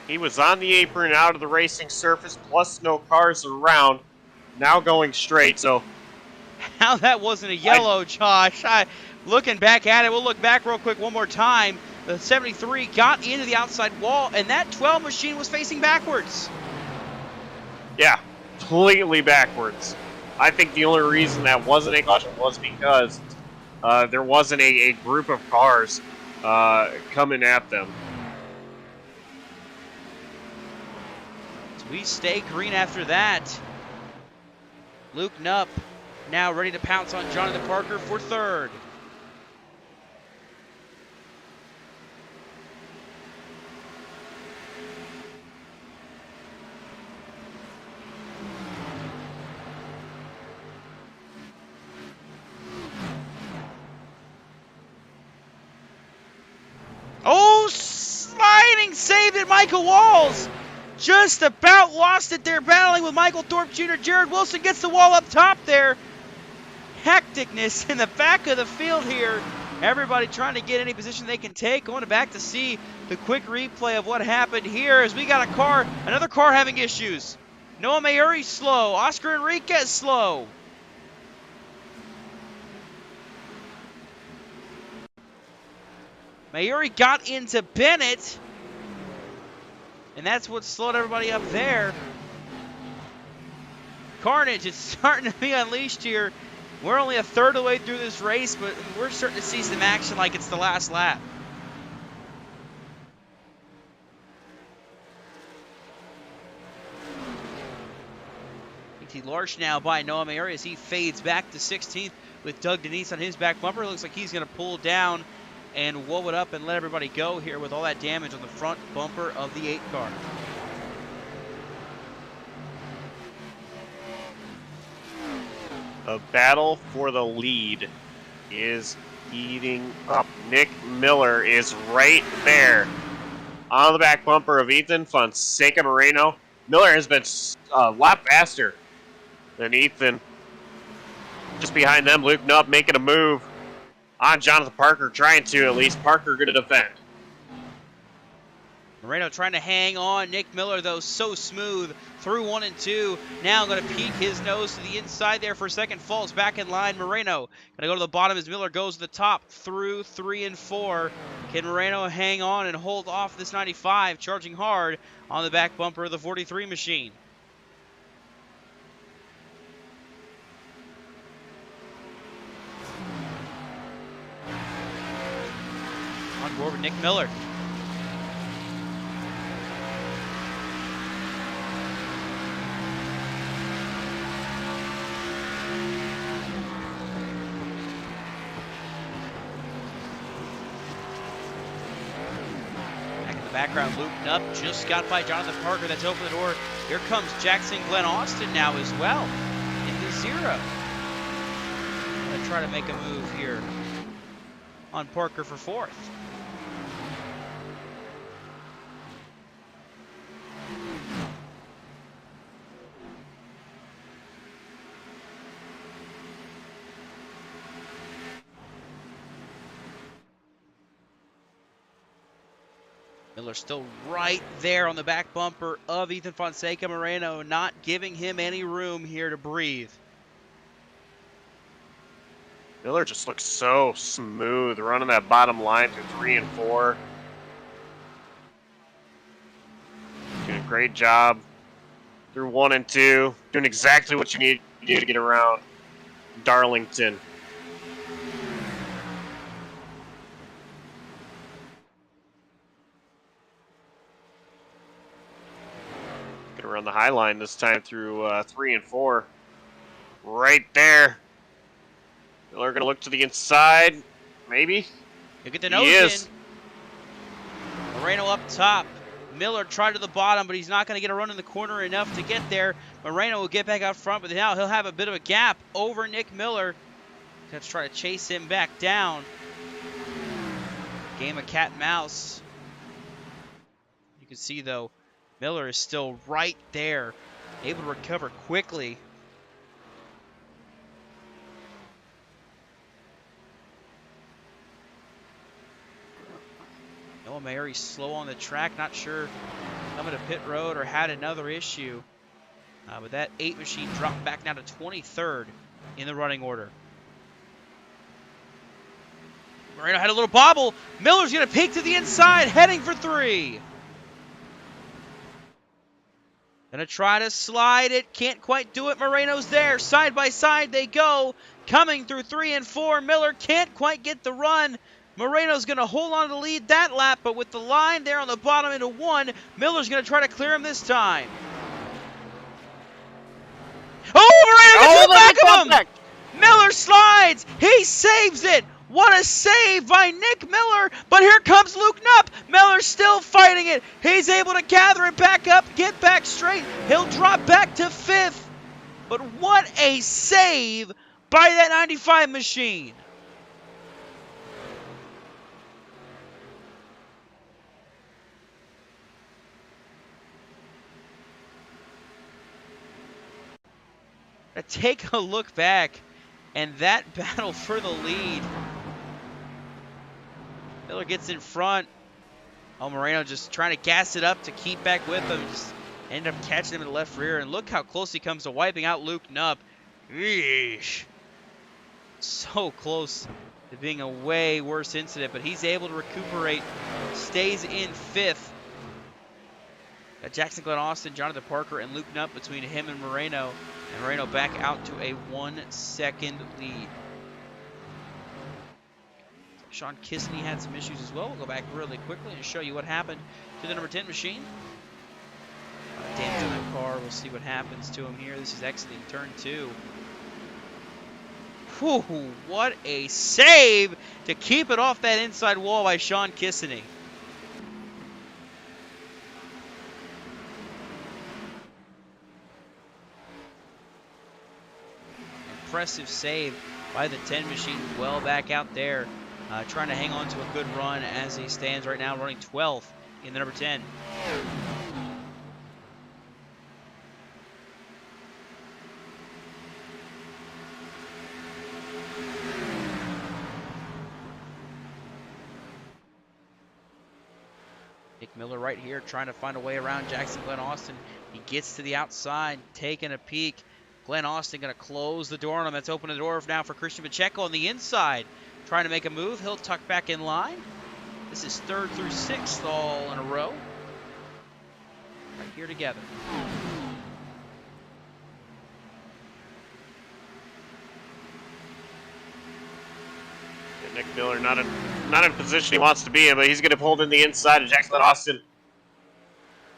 He was on the apron, out of the racing surface, plus no cars around. Now going straight, so... How that wasn't a yellow, Josh. Looking back at it, we'll look back real quick one more time. The 73 got into the outside wall, and that 12 machine was facing backwards. Yeah, completely backwards. I think the only reason that wasn't a caution was because there wasn't a group of cars coming at them. We stay green after that. Luke Knupp now ready to pounce on Jonathan Parker for third. Oh, sliding save at Michael Walls. Just about lost it there, battling with Michael Thorpe Jr. Jared Wilson gets the wall up top there. Hecticness in the back of the field here. Everybody trying to get any position they can take. Going back to see the quick replay of what happened here as we got another car having issues. Noah Mayuri slow. Oscar Enriquez slow. Mayuri got into Bennett. And that's what slowed everybody up there. Carnage is starting to be unleashed here. We're only a third of the way through this race, but we're starting to see some action like it's the last lap. T. Larsh now by Noah Mayuri as he fades back to 16th with Doug Denise on his back bumper. Looks like he's going to pull down and whoa it up and let everybody go here with all that damage on the front bumper of the 8 car. The battle for the lead is heating up. Nick Miller is right there on the back bumper of Ethan Fonseca Moreno. Miller has been a lot faster than Ethan. Just behind them, Luke Knupp making a move on Jonathan Parker, trying to at least. Parker going to defend. Moreno trying to hang on. Nick Miller, though, so smooth through 1 and 2. Now going to peek his nose to the inside there for a second. Falls back in line. Moreno going to go to the bottom as Miller goes to the top through 3 and 4. Can Moreno hang on and hold off this 95? Charging hard on the back bumper of the 43 machine. On board with Nick Miller. Back in the background, Luke Knupp just got by Jonathan Parker. That's opened the door. Here comes Jackson Glenn Austin now as well into 0. Gonna try to make a move here on Parker for 4th. Miller still right there on the back bumper of Ethan Fonseca. Moreno not giving him any room here to breathe. Miller just looks so smooth running that bottom line through 3 and 4. Doing a great job through 1 and 2. Doing exactly what you need to do to get around Darlington. Gonna run the high line this time through 3 and 4. Right there. Miller gonna look to the inside, maybe. He'll get the nose in. Moreno up top. Miller tried to the bottom, but he's not going to get a run in the corner enough to get there. Moreno will get back out front, but now he'll have a bit of a gap over Nick Miller. Let's try to chase him back down. Game of cat and mouse. You can see, though, Miller is still right there, able to recover quickly. Noah Mayer slow on the track, not sure coming to pit road or had another issue. But that 8 machine dropped back down to 23rd in the running order. Moreno had a little bobble. Miller's going to peek to the inside, heading for 3. Going to try to slide it, can't quite do it. Moreno's there, side by side they go. Coming through 3 and 4, Miller can't quite get the run. Moreno's going to hold on to the lead that lap, but with the line there on the bottom into 1, Miller's going to try to clear him this time. Oh, Moreno gets to the back of him! Miller slides! He saves it! What a save by Nick Miller, but here comes Luke Knupp. Miller's still fighting it. He's able to gather it back up, get back straight. He'll drop back to 5th. But what a save by that 95 machine. Take a look back, and that battle for the lead. Miller gets in front. Oh, Moreno just trying to gas it up to keep back with him. Just ended up catching him in the left rear, and look how close he comes to wiping out Luke Knupp. Eesh. So close to being a way worse incident, but he's able to recuperate. Stays in 5th. Got Jackson Glenn Austin, Jonathan Parker, and Luke Knupp between him and Moreno. And Moreno back out to a 1-second lead. Sean Kissney had some issues as well. We'll go back really quickly and show you what happened to the number 10 machine. Damage on that car. We'll see what happens to him here. This is exiting turn 2. Whew, what a save to keep it off that inside wall by Sean Kissney. Impressive save by the 10 machine, well back out there, trying to hang on to a good run as he stands right now, running 12th in the number 10. Nick Miller right here trying to find a way around Jackson Glenn Austin. He gets to the outside, taking a peek. Glenn Austin going to close the door on him. That's open the door now for Christian Pacheco on the inside. Trying to make a move. He'll tuck back in line. This is 3rd through 6th all in a row. Right here together. Yeah, Nick Miller not in position he wants to be in, but he's going to pull in the inside of Jackson Austin.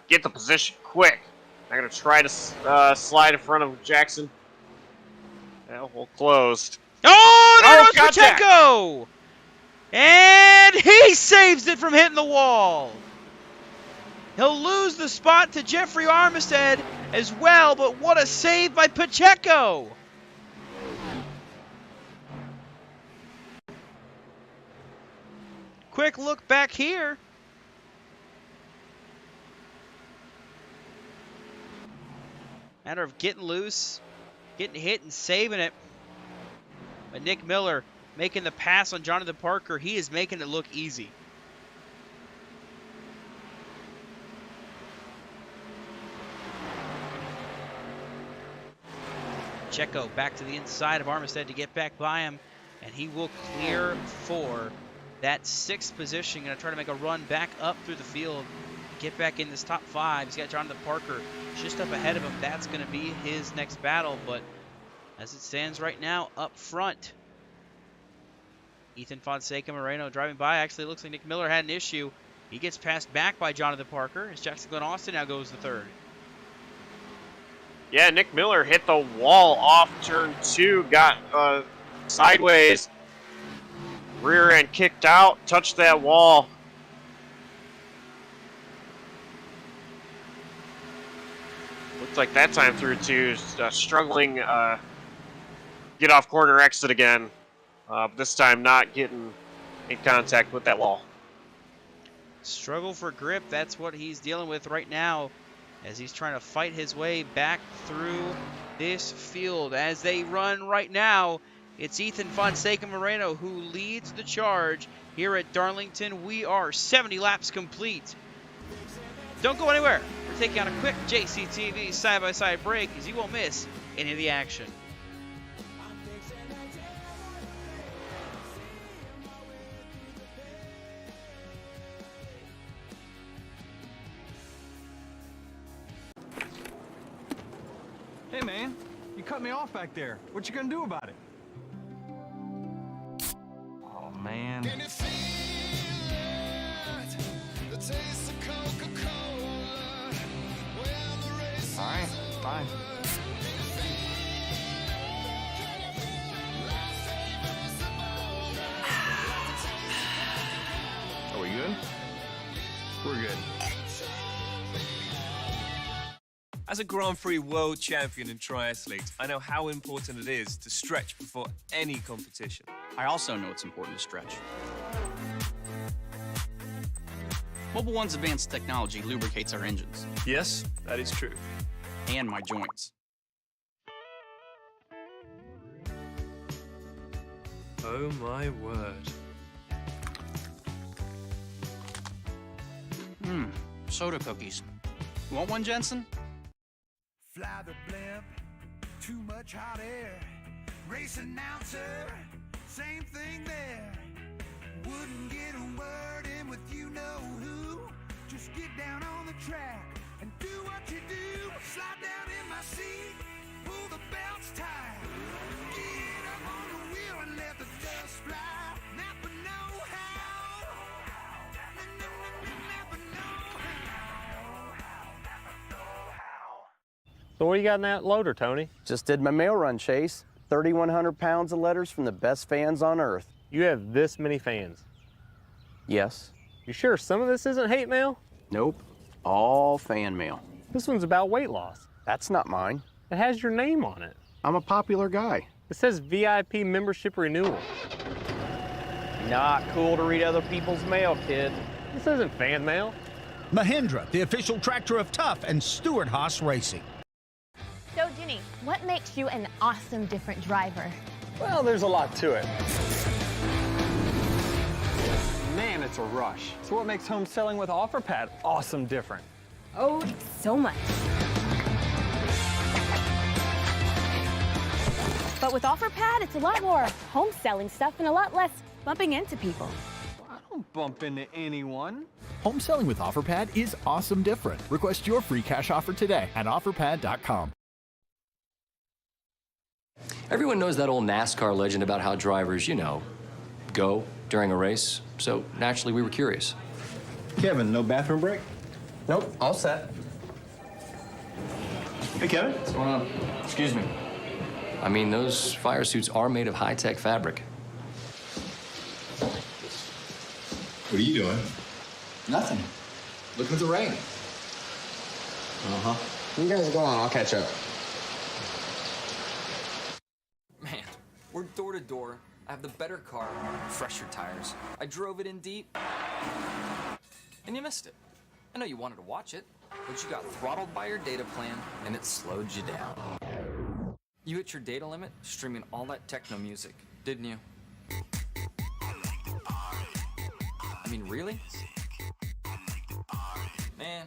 Get the position quick. I'm going to try to slide in front of Jackson. Well, we'll closed. Oh, there goes Pacheco! And he saves it from hitting the wall. He'll lose the spot to Jeffrey Armistead as well, but what a save by Pacheco! Quick look back here. Matter of getting loose, getting hit and saving it. But Nick Miller making the pass on Jonathan Parker. He is making it look easy. Pacheco back to the inside of Armistead to get back by him, and he will clear for that 6th position. Going to try to make a run back up through the field, get back in this top 5. He's got Jonathan Parker just up ahead of him. That's going to be his next battle, but as it stands right now, up front, Ethan Fonseca Moreno driving by. Actually, it looks like Nick Miller had an issue. He gets passed back by Jonathan Parker as Jackson Glenn Austin now goes to 3rd. Yeah, Nick Miller hit the wall off turn 2, got sideways, rear end kicked out, touched that wall. Looks like that time through 2, struggling get off corner exit again. This time not getting in contact with that wall. Struggle for grip, that's what he's dealing with right now as he's trying to fight his way back through this field. As they run right now, it's Ethan Fonseca Moreno who leads the charge here at Darlington. We are 70 laps complete. Don't go anywhere. We're taking on a quick JCTV side-by-side break as you won't miss any of the action. Hey man, you cut me off back there. What you gonna do about it? Oh man. Can you feel it? The taste of Coca-Cola when the race is Alright, fine. Are we good? We're good. As a Grand Prix world champion in triathletes, I know how important it is to stretch before any competition. I also know it's important to stretch. Mobil 1's advanced technology lubricates our engines Yes, that is true. and my joints. Oh my word. Soda cookies. You want one, Jensen? Fly the blimp, too much hot air. Race announcer, same thing there. Wouldn't get a word in with you know who. Just get down on the track and do what you do. Slide down in my seat, pull the belts tight. Get up on the wheel and let the dust fly. Never know how. Never know how. So what do you got in that loader, Tony? Just did my mail run, Chase. 3,100 pounds of letters from the best fans on earth. You have this many fans. Yes. You sure some of this isn't hate mail? Nope. All fan mail. This one's about weight loss. That's not mine. It has your name on it. I'm a popular guy. It says VIP membership renewal. Not cool to read other people's mail, kid. This isn't fan mail. Mahindra, the official tractor of Tough and Stewart Haas Racing. So, Ginny, what makes you an awesome different driver? Well, there's a lot to it. Man, it's a rush. So what makes home selling with OfferPad awesome different? Oh, so much. But with OfferPad, it's a lot more home selling stuff and a lot less bumping into people. I don't bump into anyone. Home selling with OfferPad is awesome different. Request your free cash offer today at OfferPad.com. Everyone knows that old NASCAR legend about how drivers, go during a race. So naturally, we were curious. Kevin, no bathroom break? Nope, all set. Hey, Kevin. What's going on? Excuse me. I mean, those fire suits are made of high-tech fabric. What are you doing? Nothing. Looking at the rain. You guys go on, I'll catch up. Man, we're door to door. I have the better car, fresher tires. I drove it in deep, and you missed it. I know you wanted to watch it, but you got throttled by your data plan, and it slowed you down. You hit your data limit streaming all that techno music, didn't you? I mean, really? Man,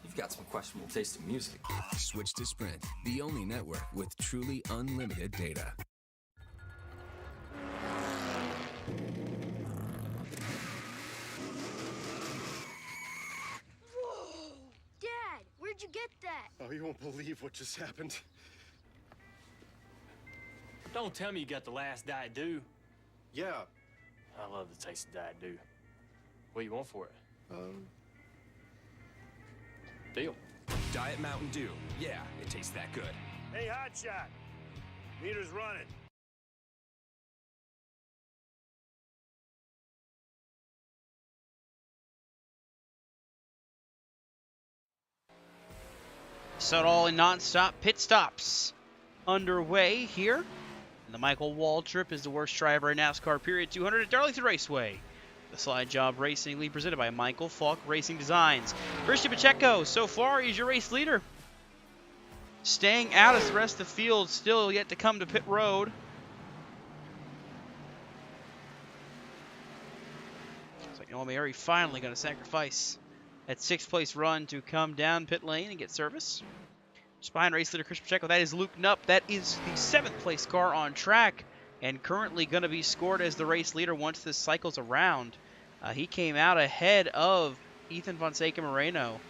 you've got some questionable taste in music. Switch to Sprint, the only network with truly unlimited data. Whoa! Dad, where'd you get that? Oh, you won't believe what just happened. Don't tell me you got the last Diet Dew. Yeah. I love the taste of Diet Dew. What do you want for it? Deal. Diet Mountain Dew. Yeah, it tastes that good. Hey, Hotshot. Meter's running. So all in non-stop pit stops underway here. And the Michael Waltrip is the worst driver in NASCAR period 200 at Darlington Raceway. The Slide Job Racing League presented by Michael Falk Racing Designs. Christian Pacheco, so far, is your race leader. Staying out as the rest of the field, still yet to come to pit road. Looks like Noah Mayeri finally going to sacrifice that sixth-place run to come down pit lane and get service. Just behind race leader Chris Pacheco, that is Luke Knupp. That is the seventh-place car on track and currently going to be scored as the race leader once this cycles around. He came out ahead of Ethan Fonseca Moreno.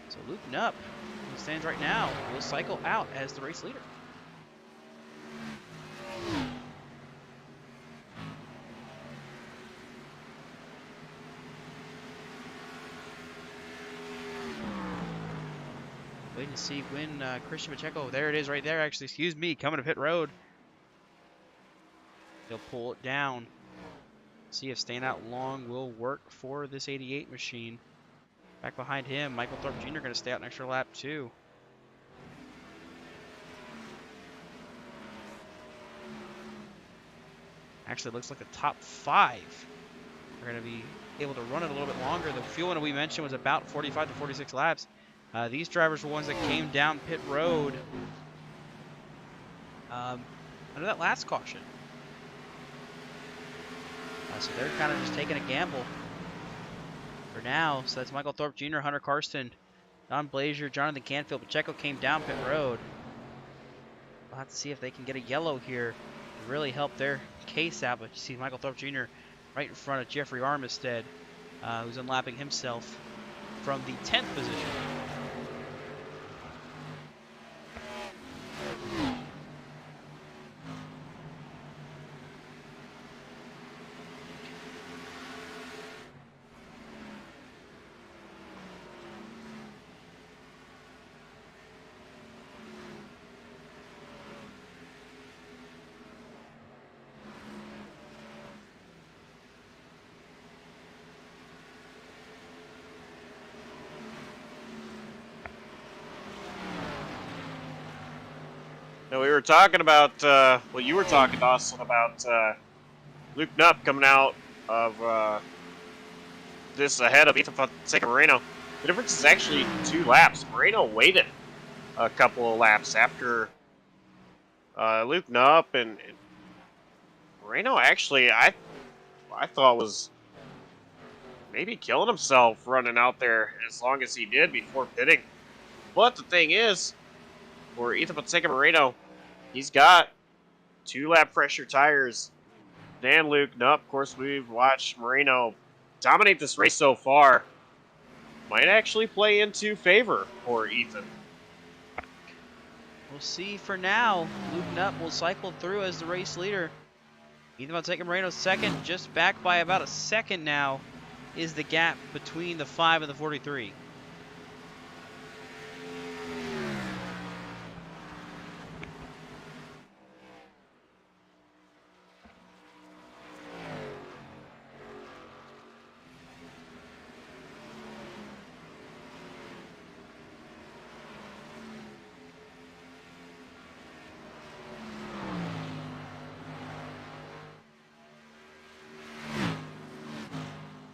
So Luke Knupp, who stands right now, will cycle out as the race leader. Waiting to see when Christian Pacheco, there it is right there actually, excuse me, coming to pit road. He'll pull it down. See if staying out long will work for this 88 machine. Back behind him, Michael Thorpe Jr. going to stay out an extra lap too. Actually, it looks like the top 5 are going to be able to run it a little bit longer. The fuel one we mentioned was about 45 to 46 laps. These drivers were ones that came down pit road under that last caution. So they're kind of just taking a gamble for now. So that's Michael Thorpe Jr., Hunter Karsten, Don Blazier, Jonathan Canfield. Pacheco came down pit road. We'll have to see if they can get a yellow here to really help their case out. But you see Michael Thorpe Jr. right in front of Jeffrey Armistead, who's unlapping himself from the 10th position. Now we were talking about, well, you were talking to us about Luke Knupp coming out of this ahead of Ethan Fonseca Moreno. The difference is actually 2 laps. Moreno waited a couple of laps after Luke Knupp, and Moreno actually, I thought was maybe killing himself running out there as long as he did before pitting. But the thing is, for Ethan Fonseca Moreno, he's got 2-lap fresher tires than Luke Knupp. Of course, we've watched Moreno dominate this race so far. Might actually play into favor for Ethan. We'll see for now. Luke Knupp will cycle through as the race leader. Ethan Fonseca Moreno second, just back by about a second now is the gap between the 5 and the 43.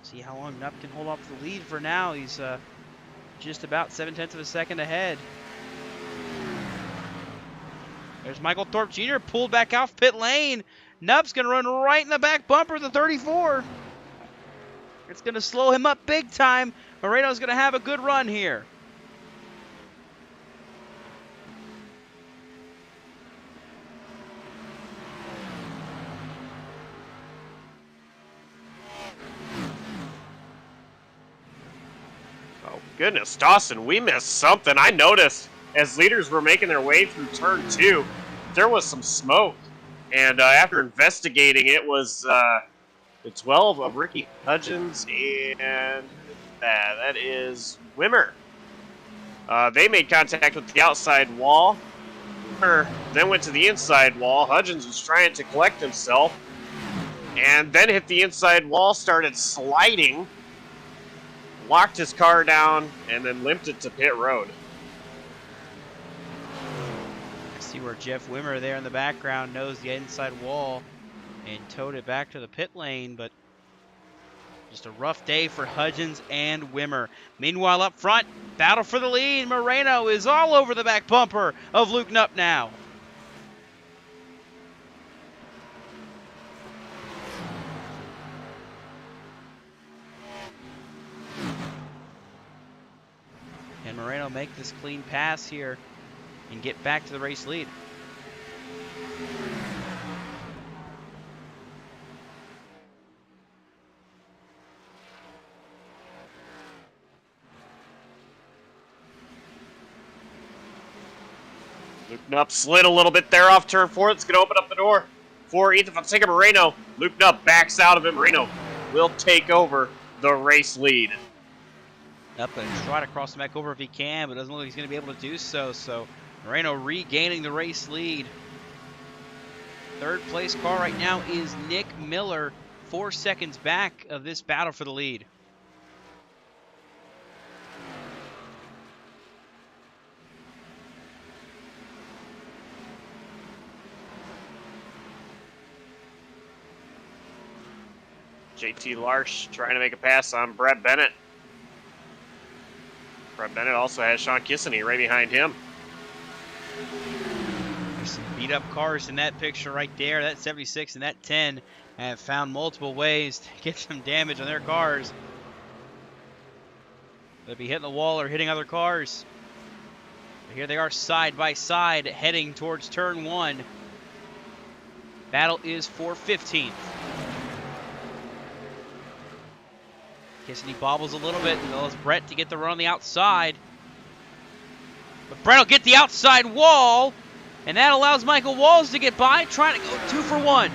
See how long Knupp can hold off the lead for now. He's just about 0.7 of a second ahead. There's Michael Thorpe Jr. pulled back off pit lane. Knupp's going to run right in the back bumper of the 34. It's going to slow him up big time. Moreno's going to have a good run here. Goodness, Dawson, we missed something. I noticed as leaders were making their way through turn 2, there was some smoke. And after investigating, it was the 12 of Ricky Hudgens and that is Wimmer. They made contact with the outside wall. Wimmer then went to the inside wall. Hudgens was trying to collect himself and then hit the inside wall, started sliding, locked his car down, and then limped it to pit road. See where Jeff Wimmer there in the background knows the inside wall and towed it back to the pit lane, but just a rough day for Hudgens and Wimmer. Meanwhile, up front, battle for the lead. Moreno is all over the back bumper of Luke Knupp now. Can Moreno make this clean pass here and get back to the race lead? Luke Knupp slid a little bit there off turn 4. It's going to open up the door for Ethan Fonseca Moreno. Luke Knupp backs out of it. Moreno will take over the race lead. Up and try to cross him back over if he can, but doesn't look like he's going to be able to do so. So Moreno regaining the race lead. Third place car right now is Nick Miller, 4 seconds back of this battle for the lead. JT Larsh trying to make a pass on Brett Bennett. Brett Bennett also has Sean Kissany right behind him. There's some beat up cars in that picture right there. That 76 and that 10 have found multiple ways to get some damage on their cars. They'll be hitting the wall or hitting other cars. But here they are side by side heading towards turn 1. Battle is for 15th. Kissany bobbles a little bit and allows Brett to get the run on the outside. But Brett will get the outside wall, and that allows Michael Walls to get by, trying to go 2 for 1.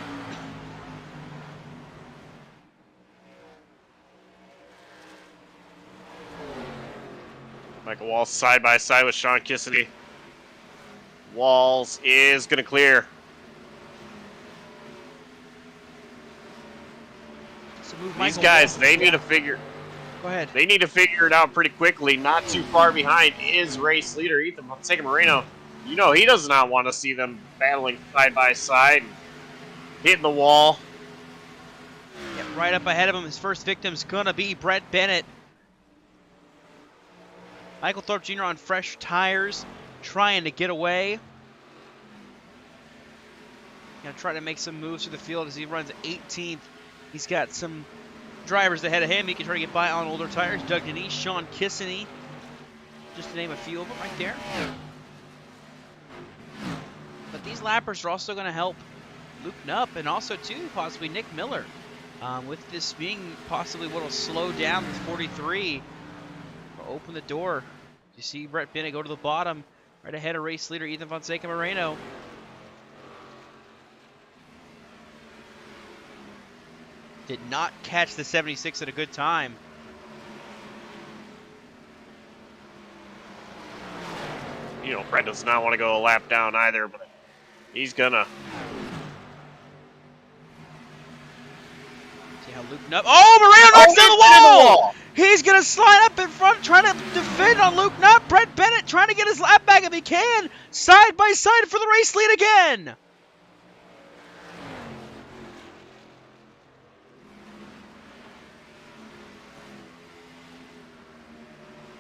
Michael Walls side by side with Sean Kissany. Walls is going to clear. These guys, they need to figure. Go ahead. They need to figure it out pretty quickly. Not too far behind is race leader Ethan Fonseca Moreno. You know he does not want to see them battling side by side, hitting the wall. Yep, right up ahead of him, his first victim's gonna be Brett Bennett. Michael Thorpe Jr. on fresh tires, trying to get away. Gonna try to make some moves to the field as he runs 18th. He's got some drivers ahead of him. He can try to get by on older tires. Doug Denise, Sean Kissany, just to name a few of them right there. But these lappers are also going to help Luke Knupp and also, too, possibly Nick Miller. With this being possibly what will slow down the 43, will open the door. You see Brett Bennett go to the bottom, right ahead of race leader Ethan Fonseca Moreno. Did not catch the 76 at a good time. You know, Brett does not want to go a lap down either, but he's gonna. See how Luke Knupp. Oh, Moreno knocks down the wall! He's gonna slide up in front, trying to defend on Luke Knupp. Brett Bennett trying to get his lap back if he can. Side by side for the race lead again.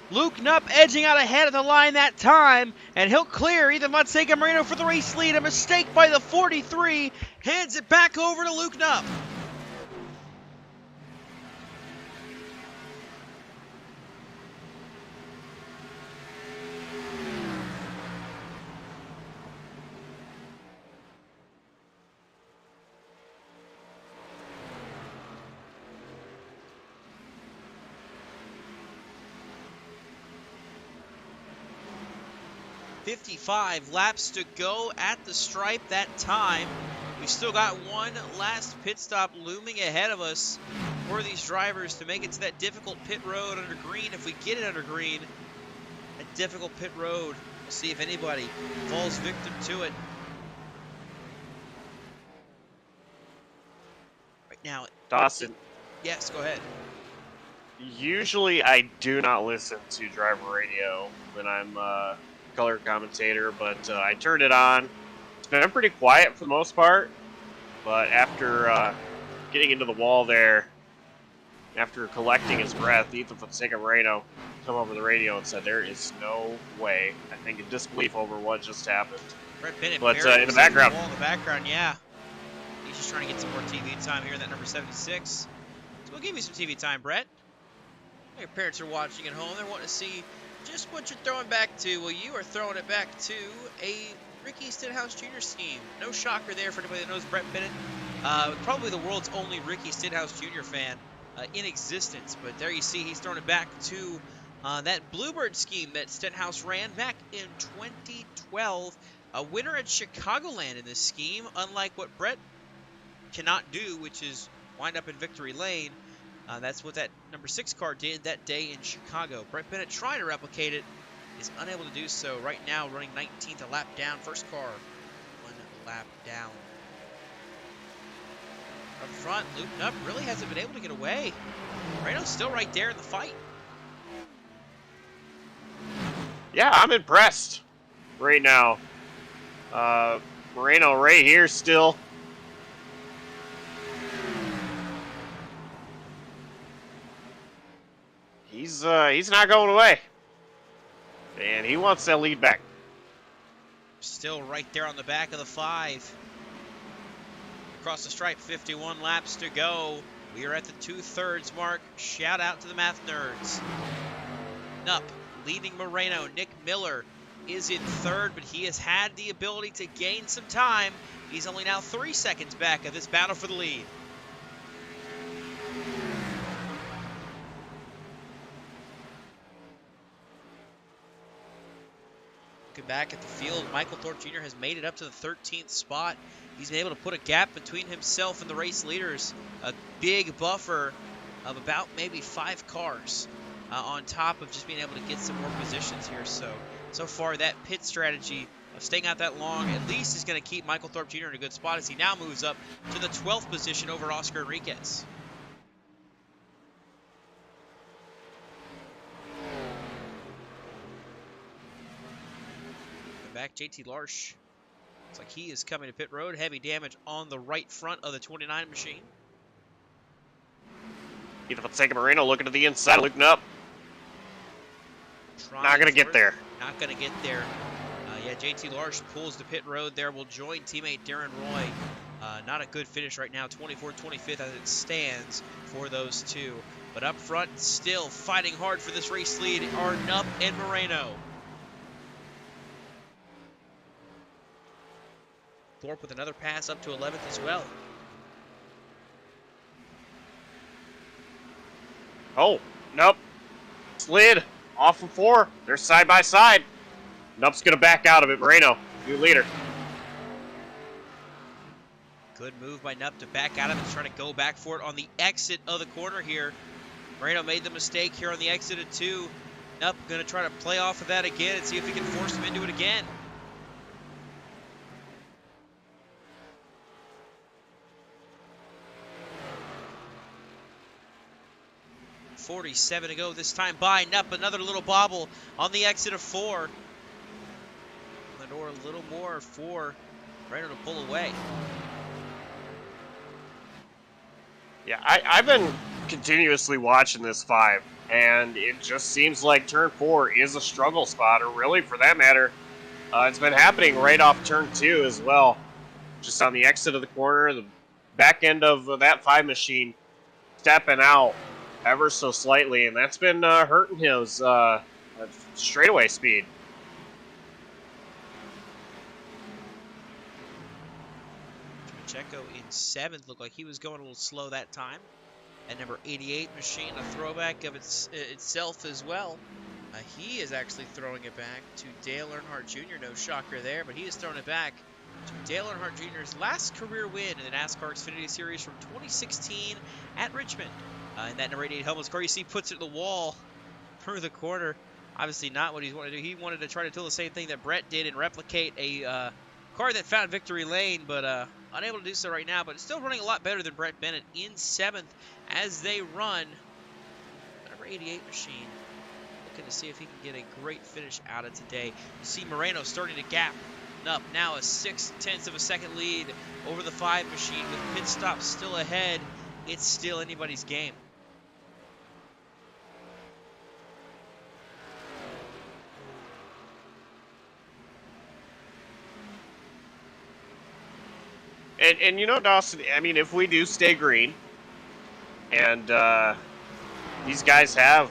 Luke Knupp edging out ahead of the line that time, and he'll clear Ethan Fonseca Moreno for the race lead. A mistake by the 43, hands it back over to Luke Knupp. 55 laps to go at the stripe that time. We've still got one last pit stop looming ahead of us for these drivers to make it to that difficult pit road under green. If we get it under green, a difficult pit road, we'll see if anybody falls victim to it. Right now, Dawson. Yes, go ahead. Usually I do not listen to driver radio when I'm color commentator, but I turned it on. It's been pretty quiet for the most part, but after getting into the wall there, after collecting his breath, Ethan Fonseca Moreno come over the radio and said there is no way. I think in disbelief over what just happened. Brett Bennett, but in the background. In the background, yeah. He's just trying to get some more TV time here in that number 76. So we'll give you some TV time, Brett. Your parents are watching at home. They're wanting to see just what you're throwing back to. Well, you are throwing it back to a Ricky Stenhouse Jr. scheme. No shocker there for anybody that knows Brett Bennett. Probably the world's only Ricky Stenhouse Jr. fan in existence. But there you see he's throwing it back to that Bluebird scheme that Stenhouse ran back in 2012. A winner at Chicagoland in this scheme, unlike what Brett cannot do, which is wind up in victory lane. That's what that number 6 car did that day in Chicago. Brett Bennett trying to replicate it, is unable to do so. Right now, running 19th, a lap down. First car, 1 lap down. Up front, looped up, really hasn't been able to get away. Moreno's still right there in the fight. Yeah, I'm impressed right now. Moreno right here still. He's not going away. And he wants that lead back. Still right there on the back of the 5. Across the stripe, 51 laps to go. We are at the 2/3 mark. Shout out to the math nerds. Nup leading Moreno. Nick Miller is in 3rd, but he has had the ability to gain some time. He's only now 3 seconds back of this battle for the lead. Looking back at the field, Michael Thorpe Jr. has made it up to the 13th spot. He's been able to put a gap between himself and the race leaders. A big buffer of about maybe 5 cars on top of just being able to get some more positions here. So far, that pit strategy of staying out that long at least is going to keep Michael Thorpe Jr. in a good spot as he now moves up to the 12th position over Oscar Enriquez. Back, JT Larsh. Looks like he is coming to pit road. Heavy damage on the right front of the 29 machine. Ethan Fonseca Moreno looking to the inside, looking up. Not going to get there. Not going to get there. Yeah, JT Larsh pulls the pit road there. Will join teammate Darren Roy. Not a good finish right now. 24th, 25th as it stands for those two. But up front, still fighting hard for this race lead are Nup and Moreno. Thorpe with another pass up to 11th as well. Oh, nope. Slid off of 4. They're side by side. Nup's going to back out of it. Moreno, new leader. Good move by Nup to back out of it. He's trying to go back for it on the exit of the corner here. Moreno made the mistake here on the exit of 2. Nup going to try to play off of that again and see if he can force him into it again. 47 to go this time by Nup. Another little bobble on the exit of 4. The door a little more for Moreno to pull away. Yeah, I've been continuously watching this 5, and it just seems like turn 4 is a struggle spot, or really, for that matter, it's been happening right off turn 2 as well. Just on the exit of the corner, the back end of that 5 machine stepping out ever so slightly, and that's been hurting his straightaway speed. Pacheco in 7th, looked like he was going a little slow that time. And number 88 machine, a throwback of itself as well. He is actually throwing it back to Dale Earnhardt Jr. No shocker there, but he is throwing it back to Dale Earnhardt Jr.'s last career win in the NASCAR Xfinity Series from 2016 at Richmond. In that number 88 helmets car, you see puts it in the wall through the corner. Obviously not what he wanted to do. He wanted to try to do the same thing that Brett did and replicate a car that found victory lane, but unable to do so right now. But it's still running a lot better than Brett Bennett in 7th as they run. Number 88 machine looking to see if he can get a great finish out of today. You see Moreno starting to gap up now, a 0.6 of a second lead over the 5 machine with pit stops still ahead. It's still anybody's game. And you know, Dawson, I mean, if we do stay green and these guys have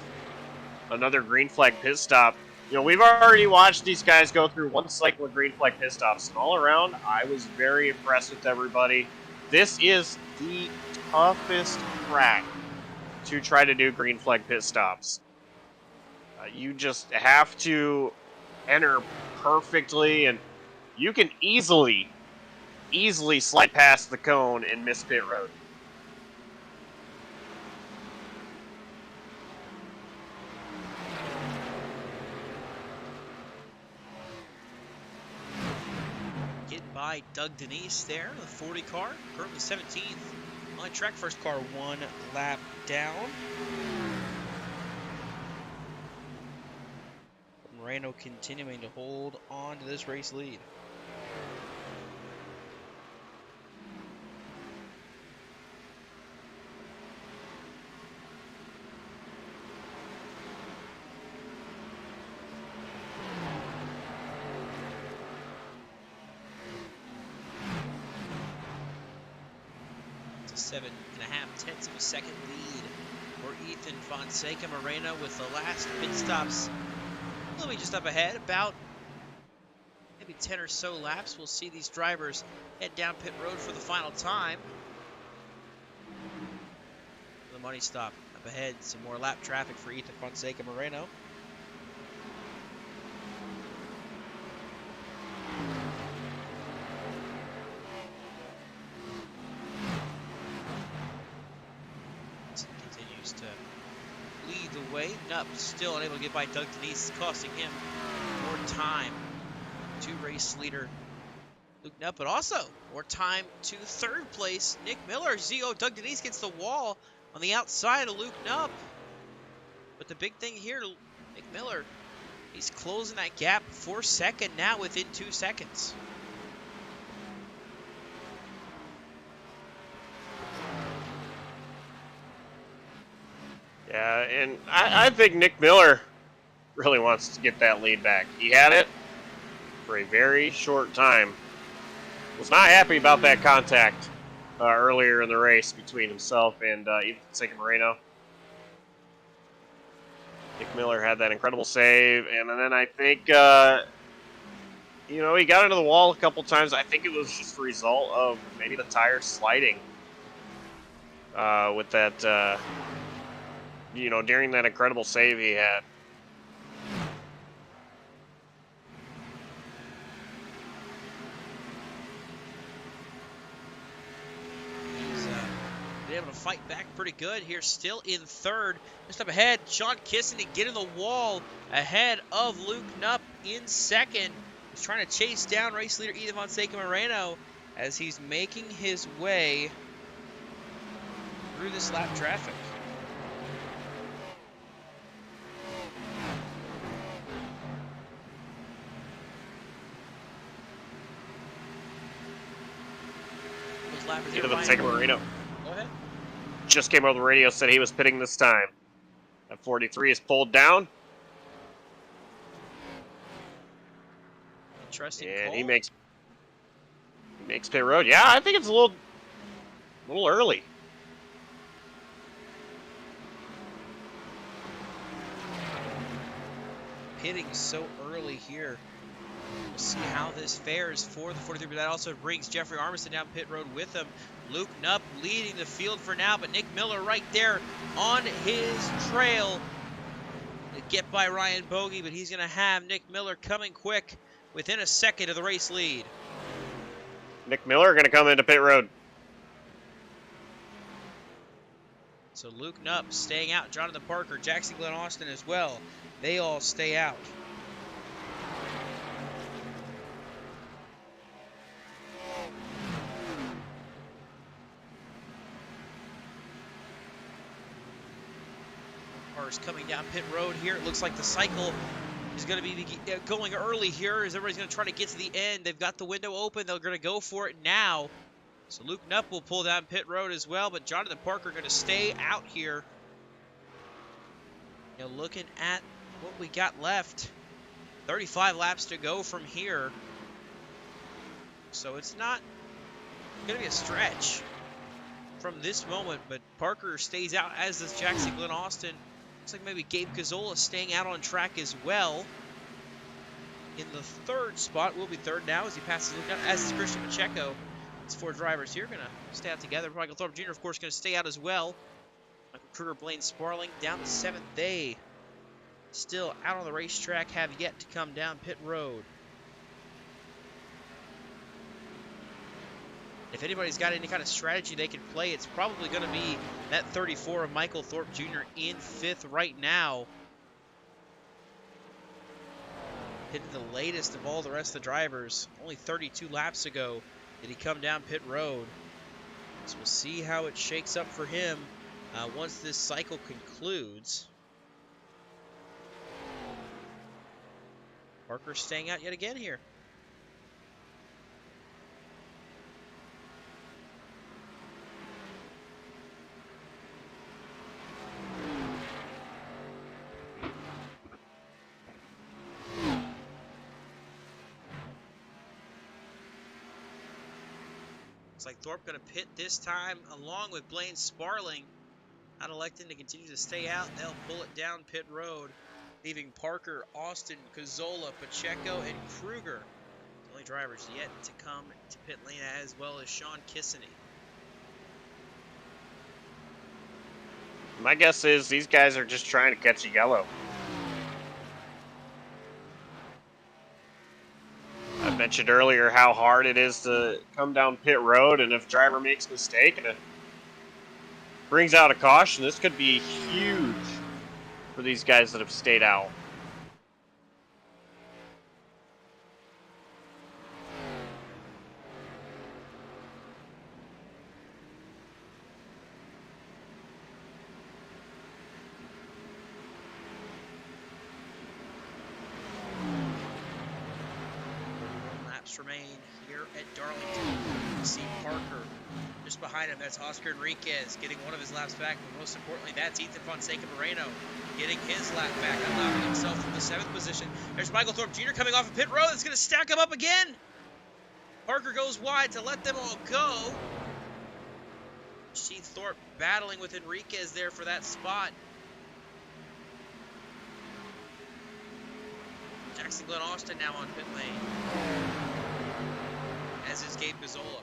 another green flag pit stop, you know, we've already watched these guys go through one cycle of green flag pit stops. And all around, I was very impressed with everybody. This is the toughest track to try to do green flag pit stops. You just have to enter perfectly, and you can easily slide past the cone and miss pit road. Getting by Doug Denise there, the 40 car, currently 17th. On track, first car 1 lap down. Moreno continuing to hold on to this race lead. It's a 7.5 of a second lead for Ethan Fonseca. Moreno with the last pit stops. We'll be just up ahead, about maybe 10 or so laps. We'll see these drivers head down pit road for the final time. The money stop up ahead. Some more lap traffic for Ethan Fonseca. Moreno. Continues to lead the way. Nup still unable to get by Doug Denise, costing him more time to race leader Luke Nup, but also more time to 3rd place Nick Miller. Doug Denise gets the wall on the outside of Luke Nup. But the big thing here, Nick Miller, he's closing that gap for 2nd now within 2 seconds. Yeah, and I think Nick Miller really wants to get that lead back. He had it for a very short time. Was not happy about that contact earlier in the race between himself and Ethan Fonseca Moreno. Nick Miller had that incredible save, and then I think, you know, he got into the wall a couple times. I think it was just a result of maybe the tires sliding with that, you know, during that incredible save he had. Able to fight back pretty good here, still in 3rd. Just up ahead, Sean Kissen to get in the wall ahead of Luke Nup in 2nd. He's trying to chase down race leader Ethan Fonseca Moreno as he's making his way through this lap traffic. Those lappers here. Ethan Fonseca Moreno. Go ahead. Just came over the radio, said he was pitting this time. That 43 is pulled down. Interesting. And call. he makes pit road. Yeah, I think it's a little early. Pitting so early here. We'll see how this fares for the 43, but that also brings Jeffrey Armisen down pit road with him. Luke Nup leading the field for now, but Nick Miller right there on his trail. get by Ryan Bogey, but he's going to have Nick Miller coming quick within a second of the race lead. Nick Miller going to come into pit road. So Luke Knupp staying out, Jonathan Parker, Jackson Glenn Austin as well. They all stay out. Cars coming down pit road here. It looks like the cycle is going to be going early here as everybody's going to try to get to the end. They've got the window open. They're going to go for it now. So Luke Knupp will pull down pit road as well, but Jonathan Parker going to stay out here. Looking at what we got left, 35 laps to go from here. So it's not going to be a stretch from this moment, but Parker stays out, as does Jackson Glenn Austin. Looks like maybe Gabe Gazzola staying out on track as well. In the third spot, will be third now as he passes Luke Knupp, as is Christian Pacheco. These four drivers here going to stay out together. Michael Thorpe Jr., of course, going to stay out as well. Michael Kruger, Blaine Sparling down to seventh. They still out on the racetrack, have yet to come down pit road. If anybody's got any kind of strategy they can play, it's probably going to be that 34 of Michael Thorpe Jr. in fifth right now. Hitting the latest of all the rest of the drivers. Only 32 laps ago did he come down pit road. So we'll see how it shakes up for him once this cycle concludes. Parker staying out yet again here. Looks like Thorpe going to pit this time along with Blaine Sparling. Not electing to continue to stay out. They'll pull it down pit road, leaving Parker, Austin, Gazzola, Pacheco, and Kruger. The only drivers yet to come to pit lane, as well as Sean Kissany. My guess is these guys are just trying to catch a yellow. I mentioned earlier how hard it is to come down pit road, and if driver makes a mistake and it brings out a caution, this could be huge for these guys that have stayed out. Remain here at Darlington. You see Parker just behind him. That's Oscar Enriquez getting one of his laps back, but most importantly, that's Ethan Fonseca Moreno getting his lap back, allowing himself from the 7th position. There's Michael Thorpe Jr. coming off of pit road. It's going to stack him up again. Parker goes wide to let them all go. See Thorpe battling with Enriquez there for that spot. Jackson Glenn Austin now on pit lane, as is Gabe Gazzola.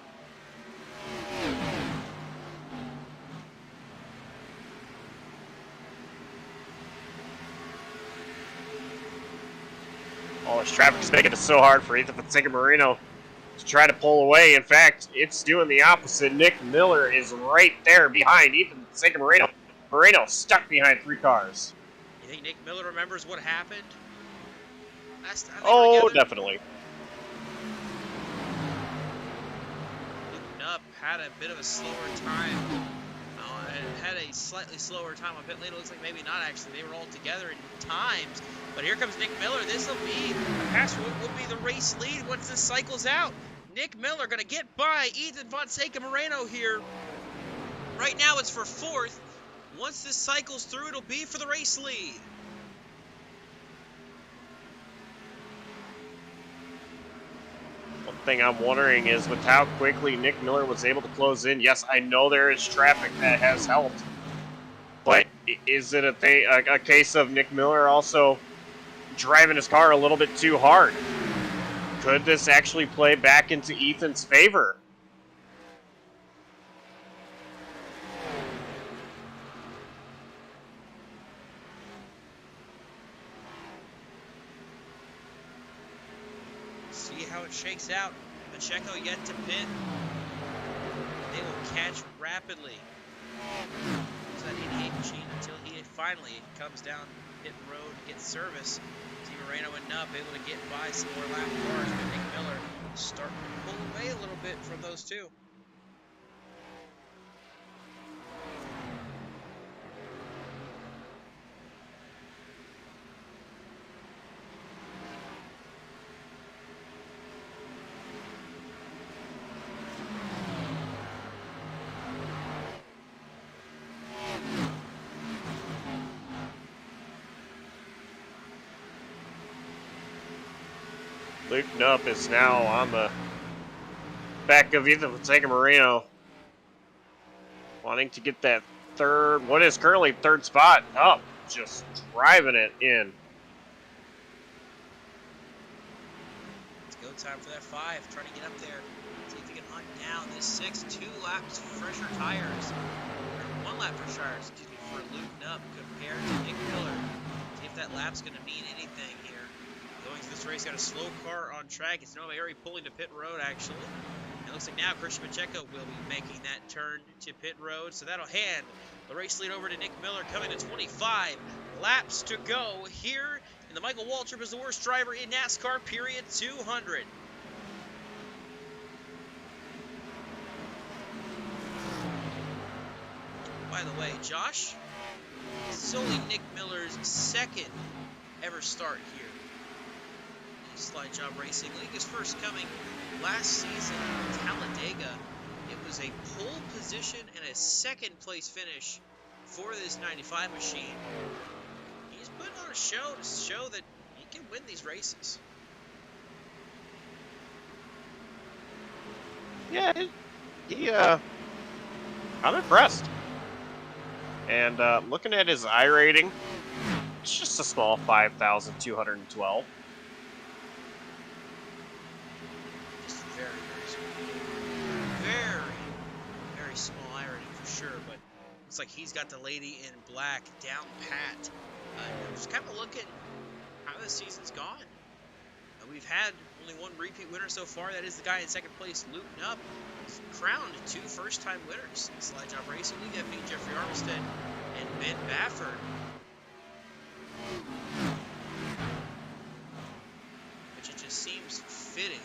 All this traffic is making it so hard for Ethan Fonseca Moreno to try to pull away. In fact, it's doing the opposite. Nick Miller is right there behind Ethan Fonseca Moreno. Moreno stuck behind 3 cars. You think Nick Miller remembers what happened last time? Oh, definitely. Luke Knupp had a bit of a slower time. Had a slightly slower time on pit lane. It looks like maybe not actually. They were all together in times. But here comes Nick Miller. This will be a pass. What will be the race lead once this cycles out? Nick Miller going to get by Ethan Fonseca Moreno here. Right now it's for 4th. Once this cycles through, it'll be for the race lead. One thing I'm wondering is with how quickly Nick Miller was able to close in. Yes, I know there is traffic that has helped, but is it a case of Nick Miller also driving his car a little bit too hard? Could this actually play back into Ethan's favor? see how it shakes out. Pacheco yet to pit. They will catch rapidly. It's that 88 machine until he finally comes down pit road to get service. See Moreno and Nupp able to get by some more lap cars, but Nick Miller starting to pull away a little bit from those two. Luke Nupp is now on the back of either Fonseca Moreno, wanting to get that third, what is currently third spot up, just driving it in. It's go time for that 5, trying to get up there. See if he can hunt down this 6, 2 laps fresher tires. Or 1 lap fresher tires, excuse me, for Luke Nupp compared to Nick Miller. See if that lap's going to mean anything here. Going to this race, got a slow car on track. It's Noah Airy pulling to pit road, actually. It looks like now Christian Pacheco will be making that turn to pit road, so that'll hand the race lead over to Nick Miller, coming to 25 laps to go here. And the Michael Waltrip is the worst driver in NASCAR, period 200. By the way, Josh, this is only Nick Miller's second ever start here. Slide Job Racing League. His first coming last season in Talladega. It was a pole position and a second place finish for this 95 machine. He's putting on a show to show that he can win these races. Yeah, I'm impressed. And looking at his I rating, it's just a small 5,212. Very small irony for sure, but looks like he's got the lady in black down pat. Just kind of looking how this season's gone. We've had only 1 repeat winner so far. That is the guy in second place, Luke Nupp. He's crowned 2 first-time winners in Slide Job Racing League. That being Jeffrey Armistead and Ben Baffert. Which it just seems fitting.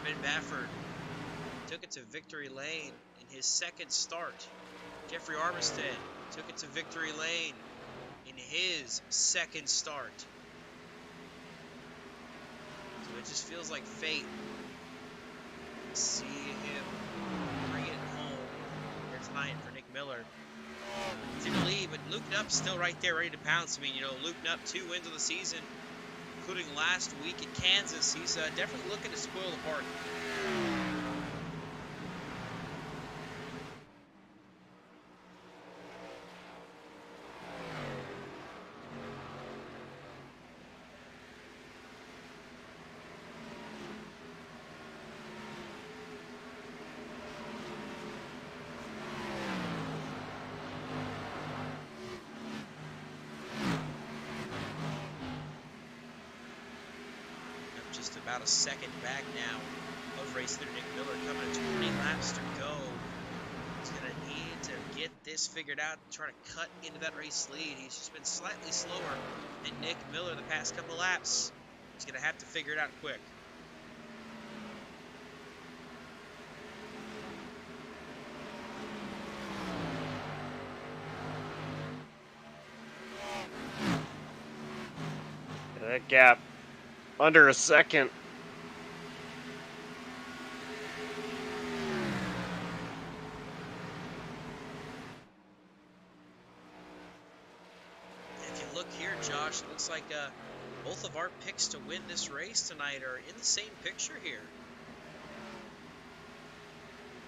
Ben Baffert took it to victory lane in his second start. Jeffrey Armistead took it to victory lane in his second start. So it just feels like fate. See him bring it home here tonight for Nick Miller. He's in the lead, but Luke Nupp's still right there ready to pounce. I mean, you know, Luke Nupp 2 wins of the season, including last week in Kansas. He's definitely looking to spoil the party. Just about a second back now of race leader Nick Miller, coming to 20 laps to go. He's going to need to get this figured out and try to cut into that race lead. He's just been slightly slower than Nick Miller the past couple laps. He's going to have to figure it out quick. That gap under a second. If you look here, Josh, looks like both of our picks to win this race tonight are in the same picture here.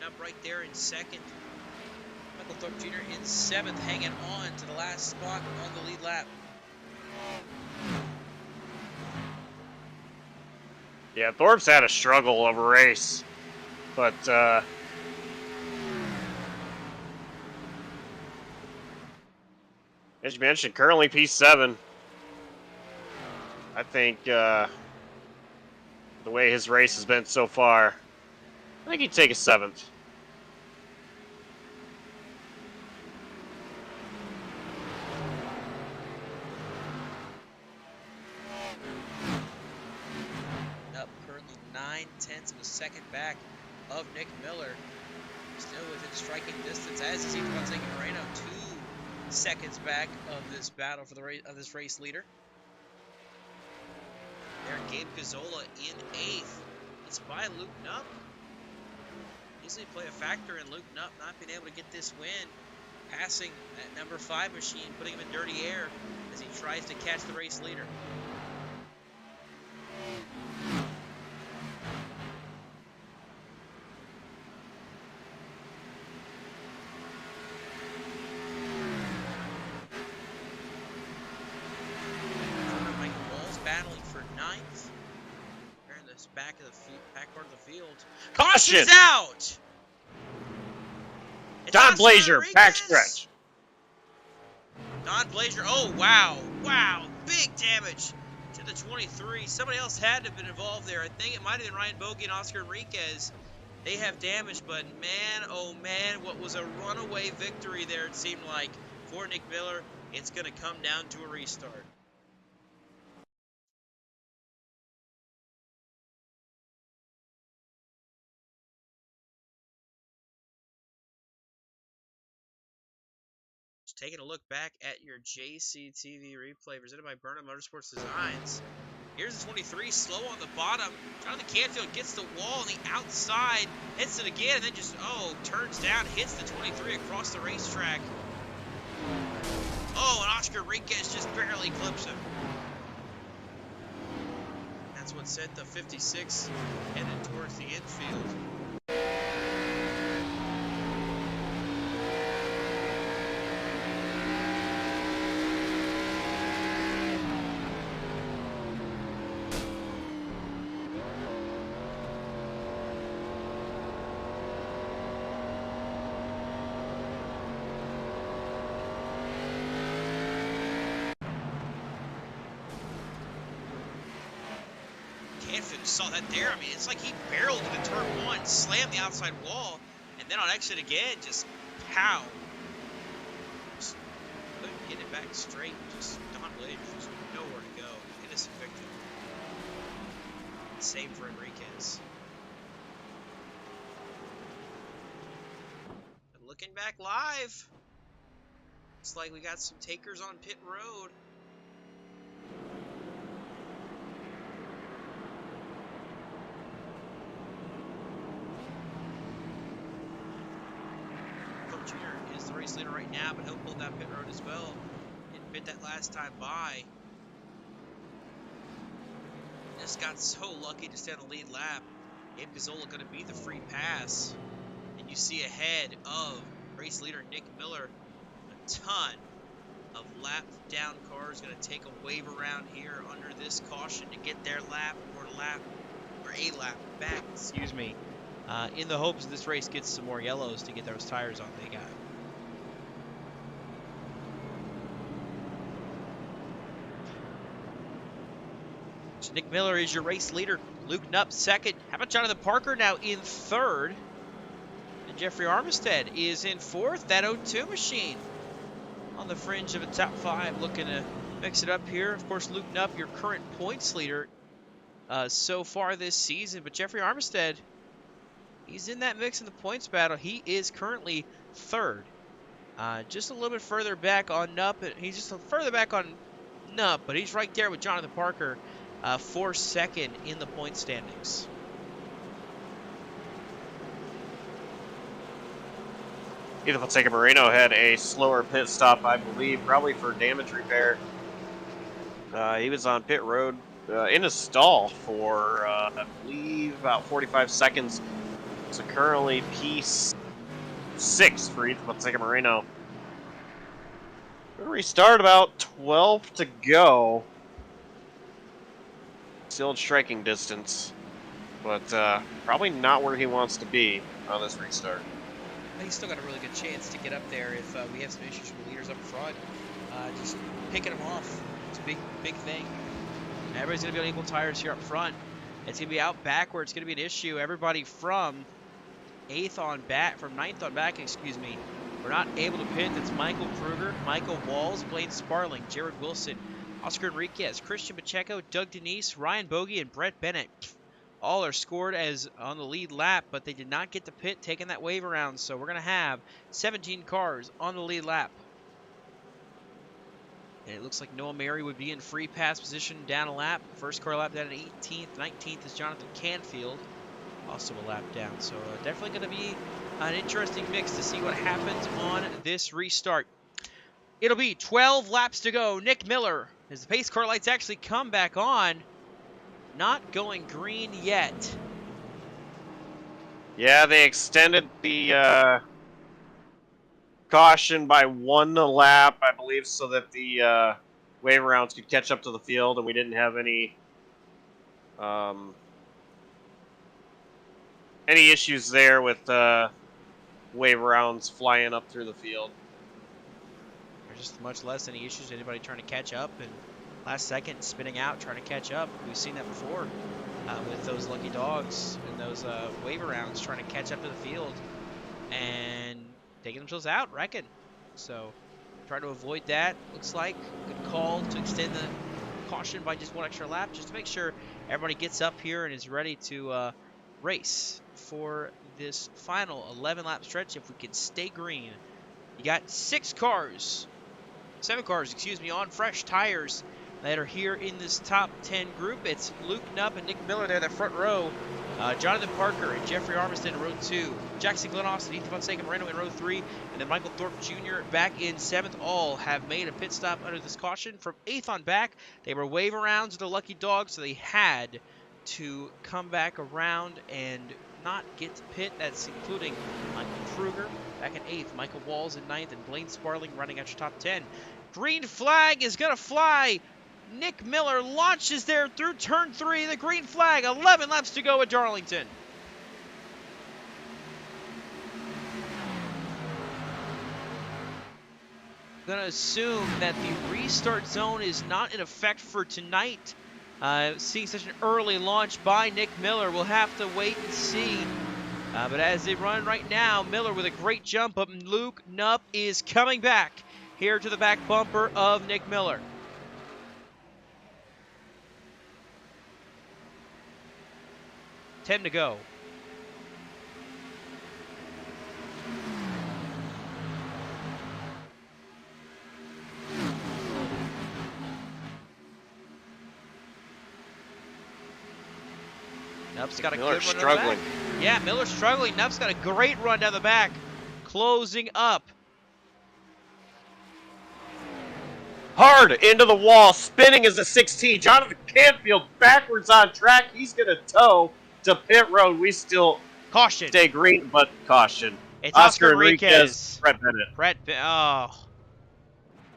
Up right there in second. Michael Thorpe Jr. in 7th, hanging on to the last spot on the lead lap. Yeah, Thorpe's had a struggle of a race, but as you mentioned, currently P7, I think the way his race has been so far, I think he'd take a 7th. Up currently 9/10 of a second back of Nick Miller. Still within striking distance, as is Gonzalo Moreno, 2 seconds back of this battle for the race leader. There, Gabe Gazzola in 8th. It's by Luke Knupp. Easily play a factor in Luke Knupp not being able to get this win. Passing that number 5 machine, putting him in dirty air as he tries to catch the race leader. Battling for 9th. They're in this back part of the field. Caution's out! Don Blazer, backstretch. Don Blazer, oh wow. Wow, big damage to the 23. Somebody else had to have been involved there. I think it might have been Ryan Bogey and Oscar Enriquez. They have damage, but man, oh man, what was a runaway victory there, it seemed like. For Nick Miller, it's going to come down to a restart. Taking a look back at your JCTV replay presented by Burnham Motorsports Designs. Here's the 23, slow on the bottom. Jonathan Canfield gets the wall on the outside, hits it again, and then just, turns down, hits the 23 across the racetrack. Oh, and Oscar Enriquez just barely clips him. That's what sent the 56 headed towards the infield. Canfield saw that there. I mean, it's like he barreled into turn 1, slammed the outside wall, and then on exit again, just pow. Just couldn't get it back straight. Just Don Blazer, just nowhere to go. Innocent victim. Same for Enriquez. But looking back live, looks like we got some takers on pit road. Jr. is the race leader right now, but he'll pull that pit road as well. Didn't bid that last time by. Just got so lucky to stay on the lead lap. Gabe Gazzola going to be the free pass. And you see ahead of race leader Nick Miller, a ton of lap down cars going to take a wave around here under this caution to get their lap or a lap back, excuse me. In the hopes this race gets some more yellows to get those tires on they got. So Nick Miller is your race leader. Luke Knupp second. How about Jonathan Parker now in third? And Jeffrey Armistead is in fourth. That 02 machine on the fringe of a top 5, looking to mix it up here. Of course, Luke Knupp, your current points leader so far this season. But Jeffrey Armistead, he's in that mix in the points battle. He is currently third. Just a little bit further back on Knupp. He's just further back on Knupp, but he's right there with Jonathan Parker for second in the point standings. Either Fonseca Moreno had a slower pit stop, I believe, probably for damage repair. He was on pit road in a stall for, I believe, about 45 seconds. So currently P6 for Ethan Fonseca Moreno. We're going to restart about 12 to go. Still in striking distance, but probably not where he wants to be on this restart. He's still got a really good chance to get up there if we have some issues with the leaders up front. Just picking them off, it's a big thing. Everybody's going to be on equal tires here up front. It's going to be out back where it's going to be an issue. Everybody from 9th on back, we're not able to pit. That's Michael Kruger, Michael Walls, Blaine Sparling, Jared Wilson, Oscar Enriquez, Christian Pacheco, Doug Denise, Ryan Bogey, and Brett Bennett. All are scored as on the lead lap, but they did not get the pit taking that wave around. So we're going to have 17 cars on the lead lap. And it looks like Noah Mary would be in free pass position down a lap. First car lap down at 18th. 19th is Jonathan Canfield, also a lap down. So definitely going to be an interesting mix to see what happens on this restart. It'll be 12 laps to go. Nick Miller, as the pace car lights actually come back on, not going green yet. Yeah, they extended the caution by 1 lap, I believe, so that the wave rounds could catch up to the field, and we didn't have any issues there with wave rounds flying up through the field. There's just much less any issues. Anybody trying to catch up and last second spinning out, trying to catch up. We've seen that before with those lucky dogs and those wave rounds trying to catch up to the field and taking themselves out, wrecking. So try to avoid that. Looks like good call to extend the caution by just 1 extra lap, just to make sure everybody gets up here and is ready to race for this final 11 lap stretch. If we can stay green, you got 7 cars, on fresh tires that are here in this top 10 group. It's Luke Knupp and Nick Miller there in the front row. Jonathan Parker and Jeffrey Armistead in row 2. Jackson Glenn Austin, Ethan Fonseca Moreno in row 3. And then Michael Thorpe Jr. back in 7th. All have made a pit stop under this caution. From 8th on back, they were wave arounds with the lucky dog, so they had to come back around and not get to pit. That's including Michael Kruger back in 8th, Michael Walls in 9th, and Blaine Sparling running out your top 10. Green flag is going to fly. Nick Miller launches there through turn 3. The green flag, 11 laps to go at Darlington. I'm going to assume that the restart zone is not in effect for tonight. Seeing such an early launch by Nick Miller, we'll have to wait and see. But as they run right now, Miller with a great jump up. Luke Knupp is coming back here to the back bumper of Nick Miller. To go. Knupp's got a good run struggling. Yeah, Miller's struggling. Knupp's got a great run down the back. Closing up. Hard into the wall, spinning as a 16. Jonathan Canfield backwards on track. He's going to tow to pit road. We still caution. Stay green, but caution. It's Oscar Enriquez. Brett Bennett.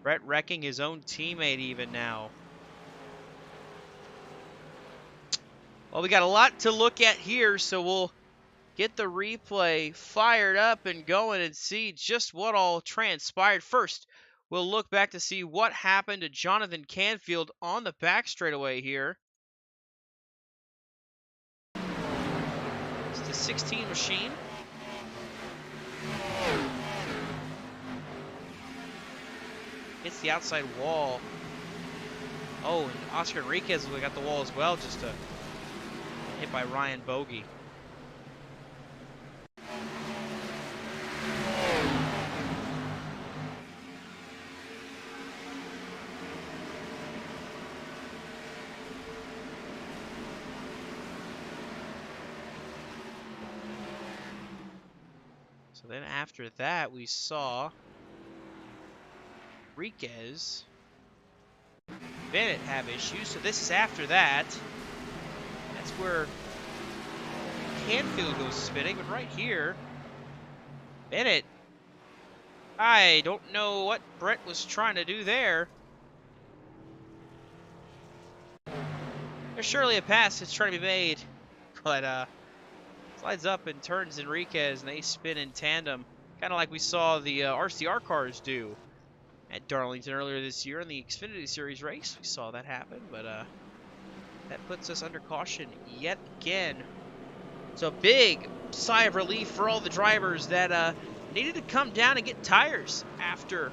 Brett wrecking his own teammate even now. Well, we got a lot to look at here, so we'll get the replay fired up and going and see just what all transpired. First, we'll look back to see what happened to Jonathan Canfield on the back straightaway here. It's the 16 machine. Hits the outside wall. Oh, and Oscar Enriquez got the wall as well, just hit by Ryan Bogey. So then after that, we saw Enriquez, Bennett have issues. So this is after that. That's where Canfield goes spinning, but right here, Bennett, I don't know what Brett was trying to do there. There's surely a pass that's trying to be made, but slides up and turns Enriquez, and they spin in tandem, kind of like we saw the RCR cars do at Darlington earlier this year in the Xfinity Series race. We saw that happen, but That puts us under caution yet again. So big sigh of relief for all the drivers that needed to come down and get tires after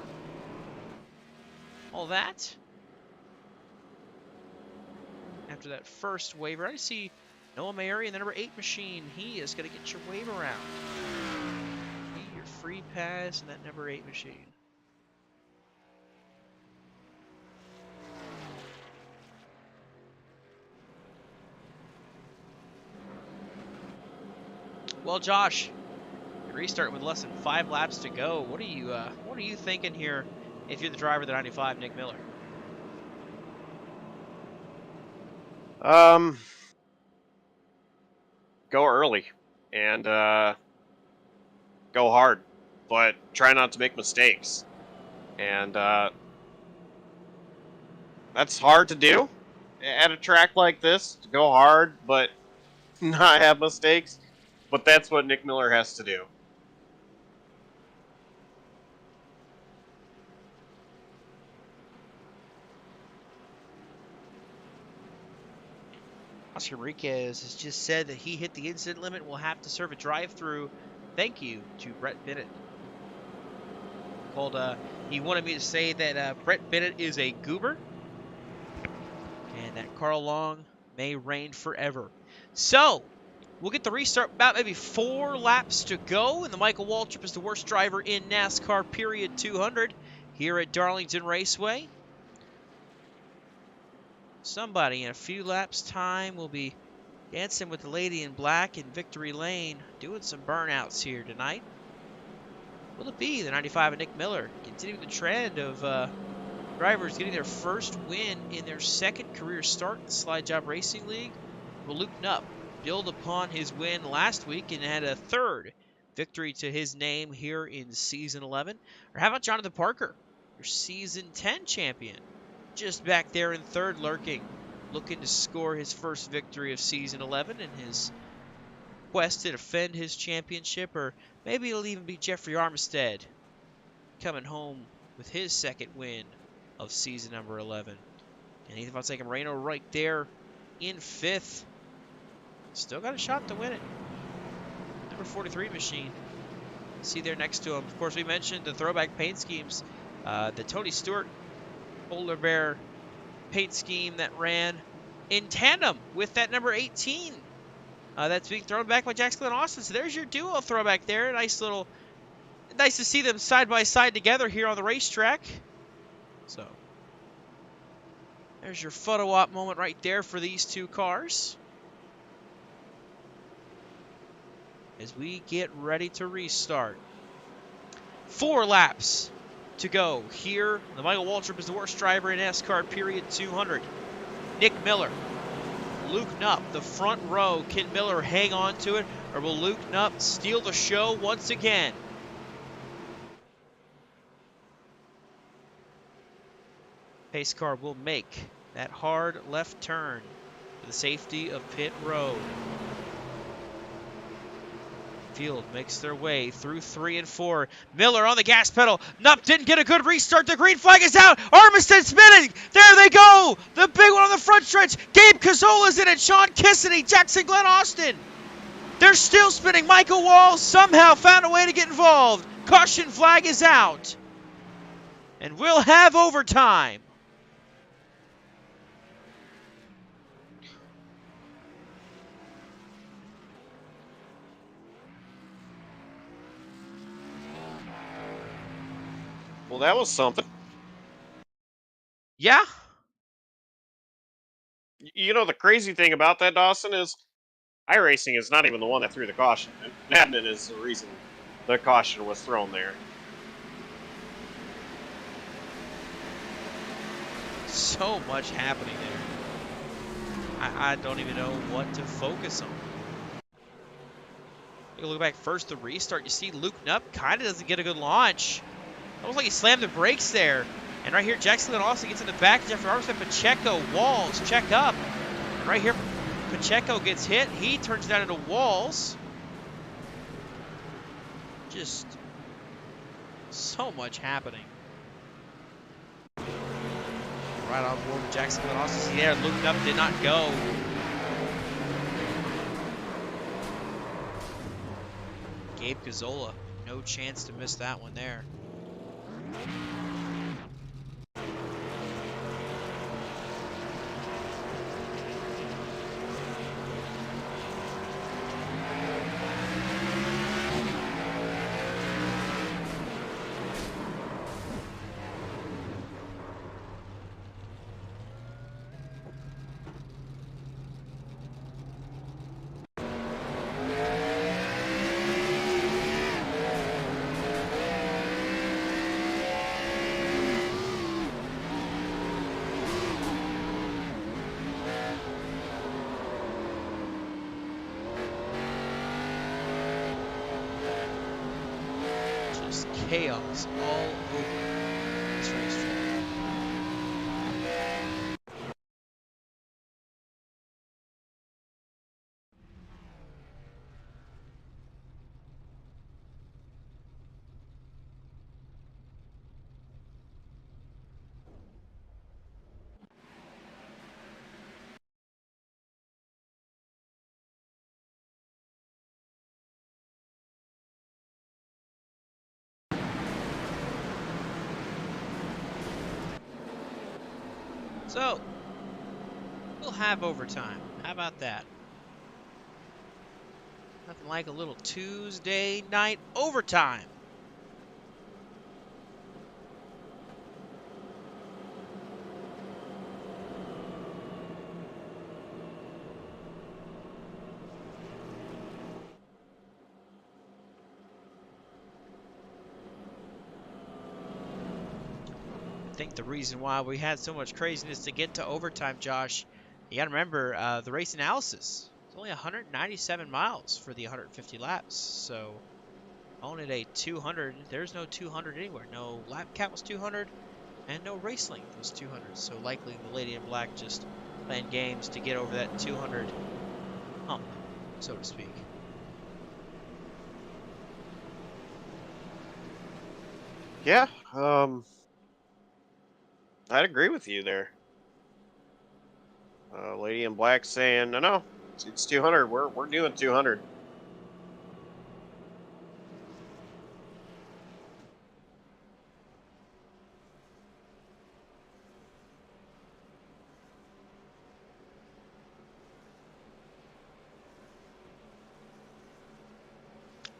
all that. After that first waiver, I see Noah Mary and the number 8 machine. He is going to get your wave around. Get your free pass and that number 8 machine. Well, Josh, you restart with less than 5 laps to go. What are you thinking here if you're the driver of the 95, Nick Miller? Go early and go hard, but try not to make mistakes. And that's hard to do at a track like this, to go hard but not have mistakes. But that's what Nick Miller has to do. Oscar Enriquez has just said that he hit the incident limit and will have to serve a drive-through. Thank you to Brett Bennett. He wanted me to say that Brett Bennett is a goober and that Carl Long may reign forever. So, we'll get the restart about maybe 4 laps to go, and the Michael Waltrip is the worst driver in NASCAR, period 200, here at Darlington Raceway. Somebody in a few laps' time will be dancing with the lady in black in Victory Lane, doing some burnouts here tonight. Will it be the 95 of Nick Miller, continuing the trend of drivers getting their first win in their second career start in the Slide Job Racing League? Will Luke Knupp build upon his win last week and had a 3rd victory to his name here in Season 11? Or how about Jonathan Parker, your Season 10 champion? Just back there in 3rd lurking, looking to score his first victory of Season 11 in his quest to defend his championship. Or maybe it'll even be Jeffrey Armistead coming home with his 2nd win of Season number 11. And Ethan Fonseca Moreno right there in 5th. Still got a shot to win it. Number 43 machine. See there next to him. Of course, we mentioned the throwback paint schemes. The Tony Stewart Polar Bear paint scheme that ran in tandem with that number 18. That's being thrown back by Jackson and Austin. So there's your duo throwback there. Nice to see them side by side together here on the racetrack. So there's your photo op moment right there for these 2 cars. As we get ready to restart. 4 laps to go here. The Michael Waltrip is the worst driver in NASCAR, period 200. Nick Miller, Luke Knupp, the front row. Can Miller hang on to it, or will Luke Knupp steal the show once again? Pace car will make that hard left turn for the safety of pit road. Field makes their way through 3 and 4. Miller on the gas pedal. Knupp didn't get a good restart. The green flag is out. Armistead spinning. There they go. The big one on the front stretch. Gabe Cazzola's in it. Sean Kissany, Jackson Glenn Austin. They're still spinning. Michael Wall somehow found a way to get involved. Caution flag is out. And we'll have overtime. Well, that was something. Yeah. You know, the crazy thing about that, Dawson, is iRacing is not even the one that threw the caution. Madden is the reason the caution was thrown there. So much happening there. I don't even know what to focus on. You look back first, the restart. You see Luke Knupp kind of doesn't get a good launch. Almost like he slammed the brakes there. And right here, Jackson also gets in the back. Jeffrey Armstead, Pacheco, Walls, check up. And right here, Pacheco gets hit. He turns down into Walls. Just so much happening. right on board with Jackson Glenn Austin. See there, looped up, did not go. Gabe Gazzola, no chance to miss that one there. Chaos all over this racetrack. So, we'll have overtime. How about that? Nothing like a little Tuesday night overtime. I think the reason why we had so much craziness to get to overtime, Josh, you got to remember the race analysis. It's only 197 miles for the 150 laps. So, only a 200. There's no 200 anywhere. No lap count was 200, and no race length was 200. So, likely the Lady in Black just playing games to get over that 200 hump, so to speak. Yeah, I'd agree with you there. Lady in Black saying, no, it's 200. We're doing 200.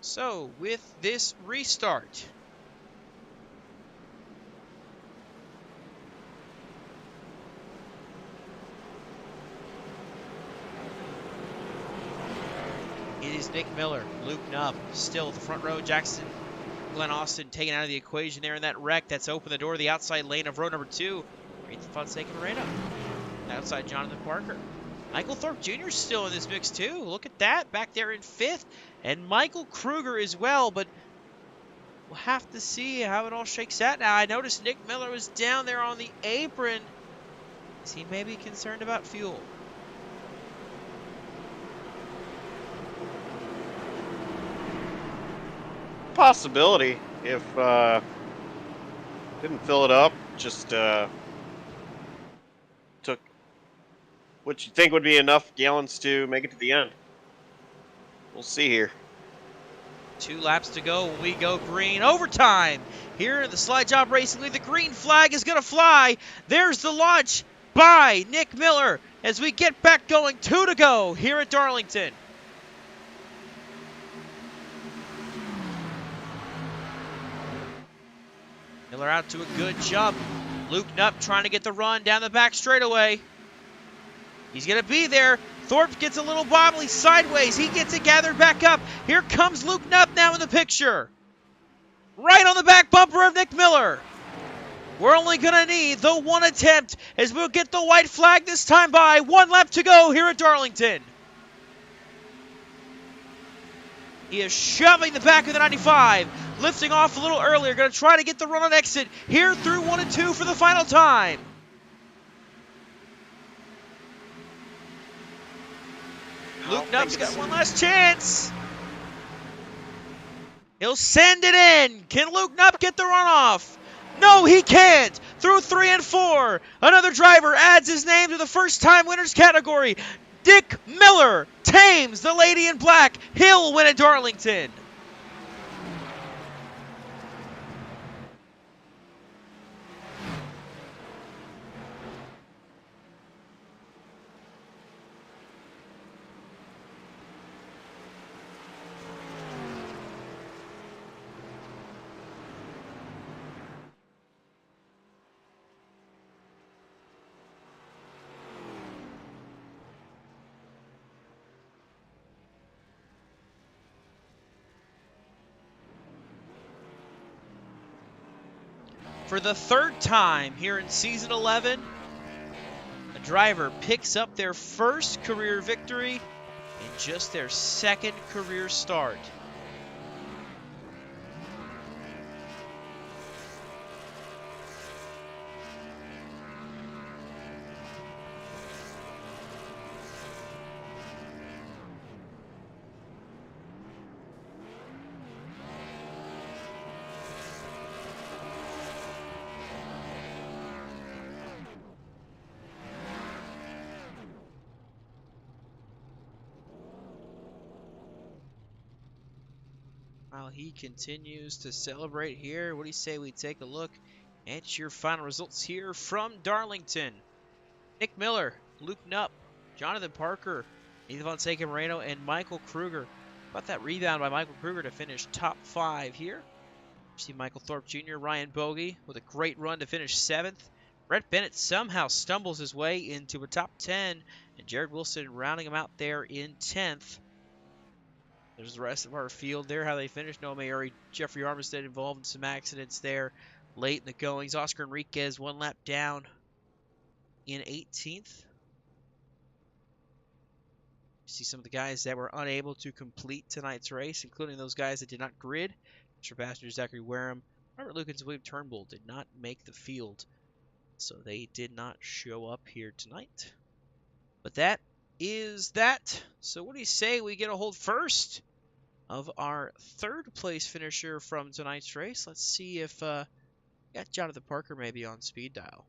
So, with this restart, it is Nick Miller, Luke Nubb, still at the front row. Jackson Glenn Austin taken out of the equation there in that wreck. That's opened the door to the outside lane of row number 2. Ethan Fonseca Moreno. Outside Jonathan Parker. Michael Thorpe Jr. is still in this mix too. Look at that, back there in 5th. And Michael Kruger as well, but we'll have to see how it all shakes out. Now, I noticed Nick Miller was down there on the apron. Is he maybe concerned about fuel? Possibility if didn't fill it up, just took what you think would be enough gallons to make it to the end. We'll see here. 2 laps to go when we go green. Overtime here in the Slide Job Racing League. The green flag is going to fly. There's the launch by Nick Miller as we get back going. 2 to go here at Darlington. Miller out to a good jump. Luke Nupp trying to get the run down the back straightaway. He's going to be there. Thorpe gets a little wobbly sideways. He gets it gathered back up. Here comes Luke Nupp now in the picture. Right on the back bumper of Nick Miller. We're only going to need the 1 attempt as we'll get the white flag this time by. 1 lap to go here at Darlington. He is shoving the back of the 95, lifting off a little earlier. Going to try to get the run on exit here through 1 and 2 for the final time. Luke Nupp's got one last chance. He'll send it in. Can Luke Nupp get the runoff? No, he can't. through 3 and 4. Another driver adds his name to the first-time winners category. Nick Miller tames the lady in black. He'll win at Darlington. For the third time here in Season 11, a driver picks up their first career victory in just their second career start. While he continues to celebrate here, what do you say we take a look at your final results here from Darlington? Nick Miller, Luke Knupp, Jonathan Parker, Nathan Fonseca Moreno, and Michael Kruger. How about that rebound by Michael Kruger to finish top 5 here? See Michael Thorpe Jr., Ryan Bogey with a great run to finish 7th. Brett Bennett somehow stumbles his way into a top 10, and Jared Wilson rounding him out there in 10th. There's the rest of our field there, how they finished. Noah Mayuri, Jeffrey Armistead involved in some accidents there late in the goings. Oscar Enriquez 1 lap down in 18th. See some of the guys that were unable to complete tonight's race, including those guys that did not grid. Mr. Passenger Zachary Wareham, Robert Lukens, and William Turnbull did not make the field, so they did not show up here tonight. But that is that. So what do you say we get a hold first of our third place finisher from tonight's race? Let's see if got Jonathan Parker maybe on speed dial.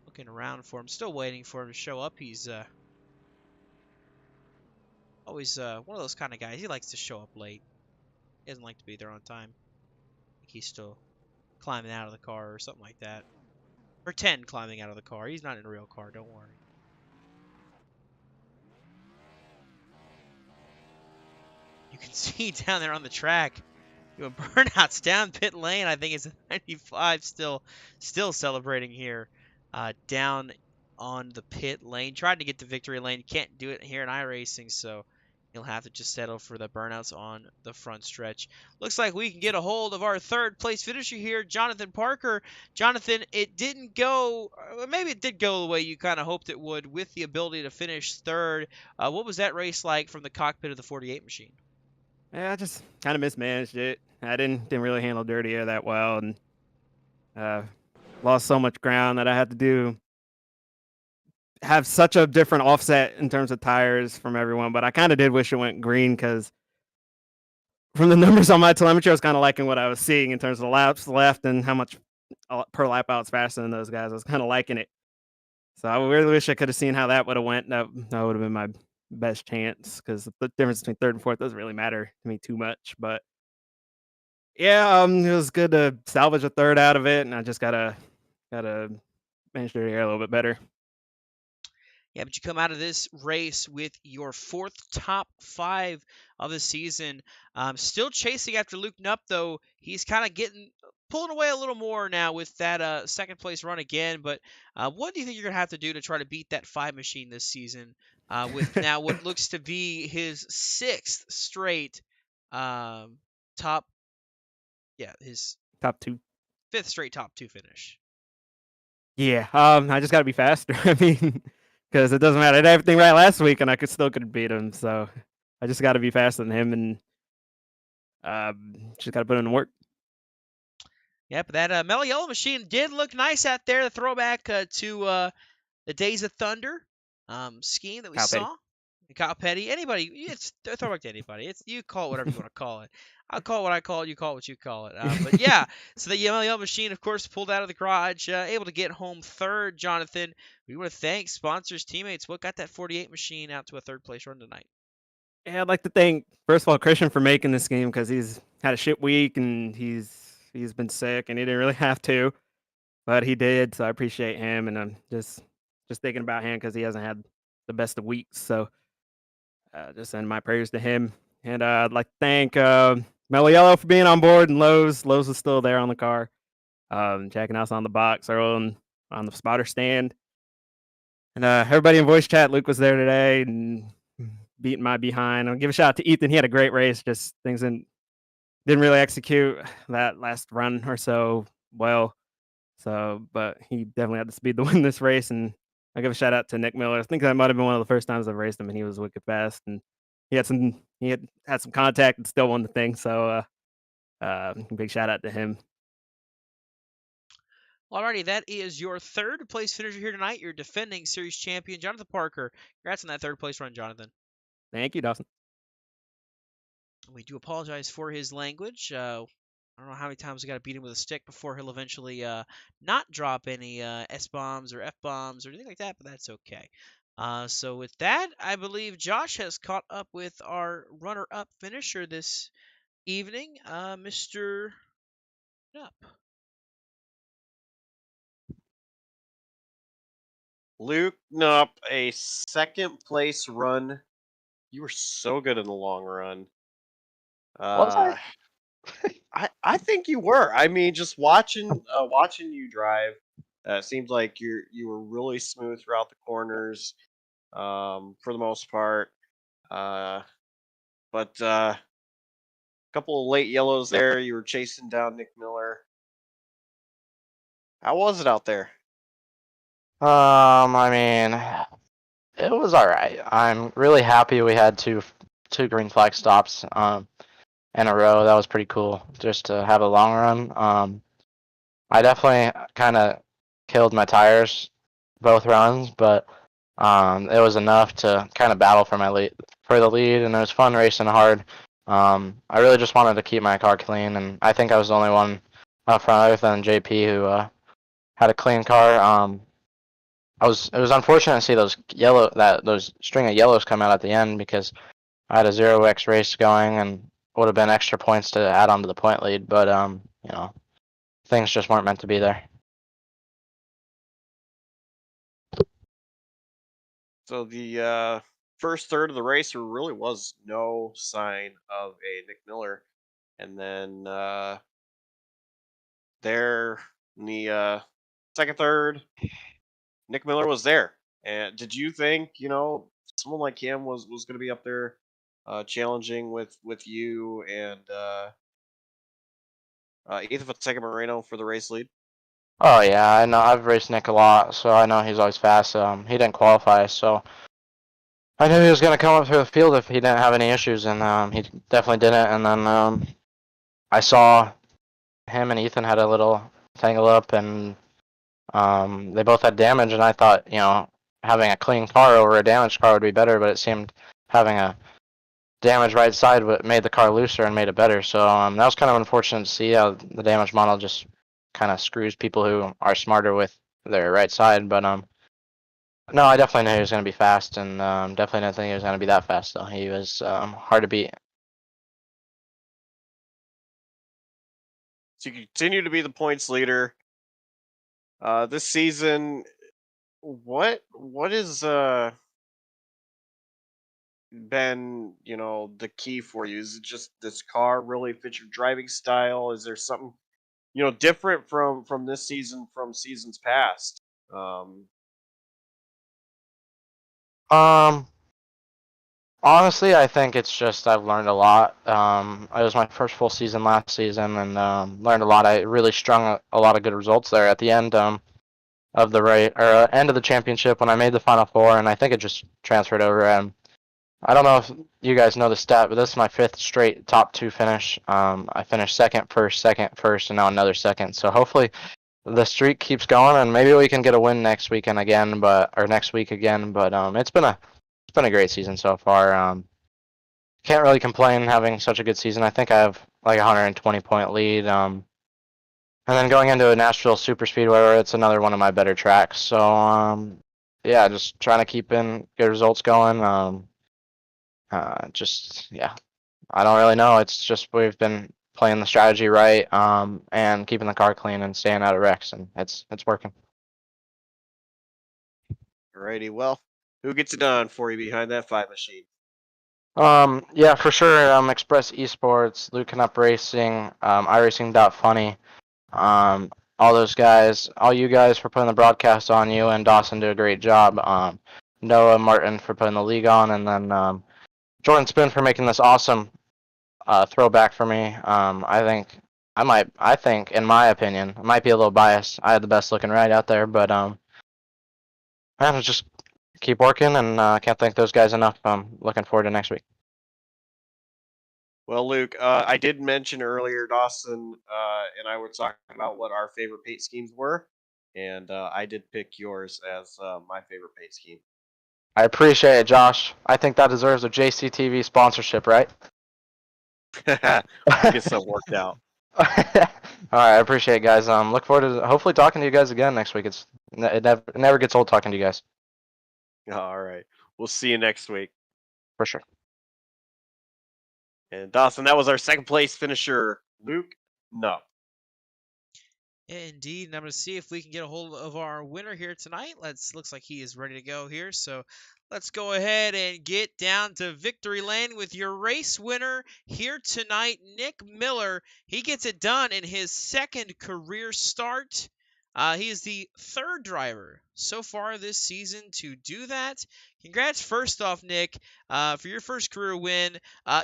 Looking around for him, still waiting for him to show up. He's always one of those kind of guys. He likes to show up late. He doesn't like to be there on time. I think he's still climbing out of the car or something like that. Pretend climbing out of the car. He's not in a real car, don't worry. You can see down there on the track, doing burnouts down pit lane. I think it's 95 still celebrating here. Down on the pit lane. Tried to get to victory lane. Can't do it here in iRacing, so he'll have to just settle for the burnouts on the front stretch. Looks like we can get a hold of our third place finisher here, Jonathan Parker. Jonathan, it didn't go, maybe it did go the way you kind of hoped it would with the ability to finish third. What was that race like from the cockpit of the 48 machine? Yeah, I just kind of mismanaged it. I didn't really handle dirty air that well, and lost so much ground that I had to have such a different offset in terms of tires from everyone. But I kind of did wish it went green, because from the numbers on my telemetry, I was kind of liking what I was seeing in terms of the laps left and how much per lap out faster than those guys. I was kind of liking it. So I really wish I could have seen how that would have went. That would have been my best chance, because the difference between third and fourth doesn't really matter to me too much. But yeah, it was good to salvage a third out of it, and I just gotta manage the air a little bit better. Yeah, but you come out of this race with your 4th top 5 of the season. Still chasing after Luke Knupp, though. He's kind of getting pulling away a little more now with that second place run again. But what do you think you're going to have to do to try to beat that 5 machine this season with now what looks to be his 6th straight top, his Top 2. 5th straight top 2 finish? Yeah, I just got to be faster. I mean, because it doesn't matter. I did everything right last week, and I still couldn't beat him. So I just got to be faster than him, and just got to put in the work. Yep, that mellow yellow machine did look nice out there. The throwback to the Days of Thunder scheme that we Kyle Petty. saw. Kyle Petty, anybody, it's a throwback to anybody. It's, you call it whatever you want to call it. I'll call it what I call it. You call it what you call it. But yeah, so the mellow yellow machine, of course, pulled out of the garage, able to get home third. Jonathan, we want to thank sponsors, teammates. What got that 48 machine out to a third place run tonight? Yeah, I'd like to thank first of all Christian for making this game because he's had a shit week and he's been sick and he didn't really have to, but he did. So I appreciate him, and I'm just thinking about him because he hasn't had the best of weeks. So just send my prayers to him, and I'd like to thank Mellow Yellow for being on board, and Lowe's was still there on the car, checking us on the box, or on the spotter stand, and everybody in voice chat. Luke was there today and beating my behind. I'll give a shout out to Ethan. He had a great race. Just things didn't really execute that last run or so well. So, but he definitely had the speed to win this race. And I give a shout out to Nick Miller. I think that might have been one of the first times I've raced him, and he was wicked fast. And he had some contact and still won the thing. So, big shout out to him. Alrighty, that is your third place finisher here tonight. Your defending series champion, Jonathan Parker. Congrats on that third place run, Jonathan. Thank you, Dawson. We do apologize for his language. I don't know how many times we got to beat him with a stick before he'll eventually not drop any S-bombs or F-bombs or anything like that, but that's okay. So with that, I believe Josh has caught up with our runner-up finisher this evening, Mr. Nup. Luke Nup, a second place run. You were so good in the long run. Was I? I think you were. I mean, just watching you drive, seems like you were really smooth throughout the corners, for the most part. But a couple of late yellows there. You were chasing down Nick Miller. How was it out there? I mean, it was all right. I'm really happy we had two green flag stops in a row. That was pretty cool just to have a long run. I definitely kind of killed my tires both runs, but it was enough to kind of battle for the lead, and it was fun racing hard. I really just wanted to keep my car clean, and I think I was the only one up front other than JP who had a clean car. It was unfortunate to see those string of yellows come out at the end because I had a 0x race going and would have been extra points to add on to the point lead, but things just weren't meant to be there. So the first third of the race, there really was no sign of a Nick Miller, and then there in the second third, Nick Miller was there. And did you think someone like him was going to be up there challenging with you and Ethan Fonseca Moreno for the race lead? Oh yeah, I know. I've raced Nick a lot, so I know he's always fast. He didn't qualify, so I knew he was gonna come up through the field if he didn't have any issues, and he definitely didn't. And then I saw him and Ethan had a little tangle up, and they both had damage, and I thought having a clean car over a damaged car would be better, but it seemed having a damaged right side made the car looser and made it better. So that was kind of unfortunate to see how the damaged model just kind of screws people who are smarter with their right side. But no, I definitely knew he was going to be fast, and definitely didn't think he was going to be that fast, though. He was hard to beat. So you continue to be the points leader. This season, what is been the key for you? Is it just this car really fits your driving style? Is there something different from this season from seasons past? Honestly, I think it's just I've learned a lot. It was my first full season last season, and learned a lot. I really strung a lot of good results there at the end of the end of the championship when I made the final four, and I think it just transferred over. And I don't know if you guys know the stat, but this is my 5th straight top 2 finish. I finished second, first, and now another second. So hopefully the streak keeps going, and maybe we can get a win next weekend again, or next week again. But it's been a great season so far. Can't really complain having such a good season. I think I have like a 120-point lead. And then going into a Nashville Super Speedway, where it's another one of my better tracks. So yeah, just trying to keep in good results going. Yeah, I don't really know. It's just we've been playing the strategy right, and keeping the car clean and staying out of wrecks, and it's working. Alrighty, well, who gets it done for you behind that 5 machine? Yeah, for sure. Express Esports, Luke Up Racing, iRacing.funny, all those guys, all you guys for putting the broadcast on. You and Dawson do a great job. Noah Martin for putting the league on, and then Jordan Spin for making this awesome throwback for me. I think, in my opinion, I might be a little biased. I had the best looking ride out there, but man, just keep working, and I can't thank those guys enough. I'm looking forward to next week. Well, Luke, I did mention earlier, Dawson and I were talking about what our favorite paint schemes were, and I did pick yours as my favorite paint scheme. I appreciate it, Josh. I think that deserves a JCTV sponsorship, right? We'll get something worked out. All right, I appreciate it, guys. Look forward to hopefully talking to you guys again next week. It never gets old talking to you guys. All right, we'll see you next week for sure. And Dawson, that was our 2nd place finisher, Luke Nupp. Indeed, and I'm going to see if we can get a hold of our winner here tonight. Looks like he is ready to go here, so let's go ahead and get down to victory lane with your race winner here tonight, Nick Miller. He gets it done in his 2nd career start. He is the 3rd driver so far this season to do that. Congrats first off, Nick, for your first career win.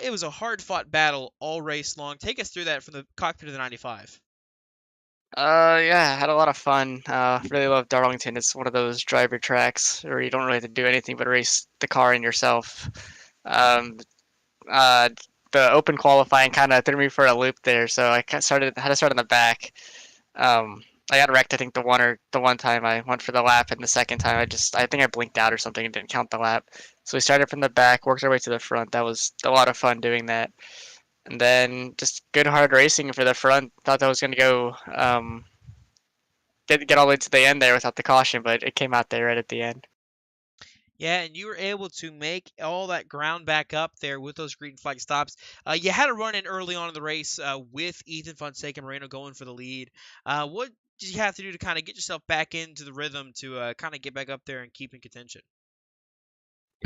It was a hard-fought battle all race long. Take us through that from the cockpit of the 95. Yeah, I had a lot of fun. Really love Darlington. It's one of those driver tracks where you don't really have to do anything but race the car and yourself. The open qualifying kind of threw me for a loop there, so I had to start in the back. I got wrecked, I think, the one time I went for the lap, and the second time I think I blinked out or something and didn't count the lap. So we started from the back, worked our way to the front. That was a lot of fun doing that. And then just good hard racing for the front. Thought that was going to go get all the way to the end there without the caution, but it came out there right at the end. Yeah, and you were able to make all that ground back up there with those green flag stops. You had a run in early on in the race with Ethan Fonseca Moreno going for the lead. What did you have to do to kind of get yourself back into the rhythm to kind of get back up there and keep in contention?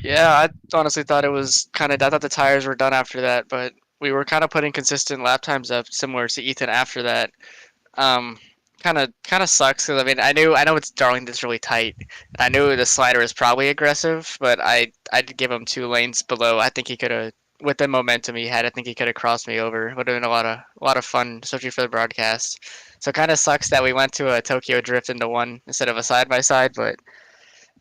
Yeah, I honestly thought I thought the tires were done after that, but we were kind of putting consistent lap times up, similar to Ethan after that. Kind of sucks because I know it's Darlington, it's really tight. I knew the slider was probably aggressive, but I'd give him 2 lanes below. I think he could have, with the momentum he had, I think he could have crossed me over. Would have been a lot of fun, especially for the broadcast. So it kind of sucks that we went to a Tokyo drift into one instead of a side by side, but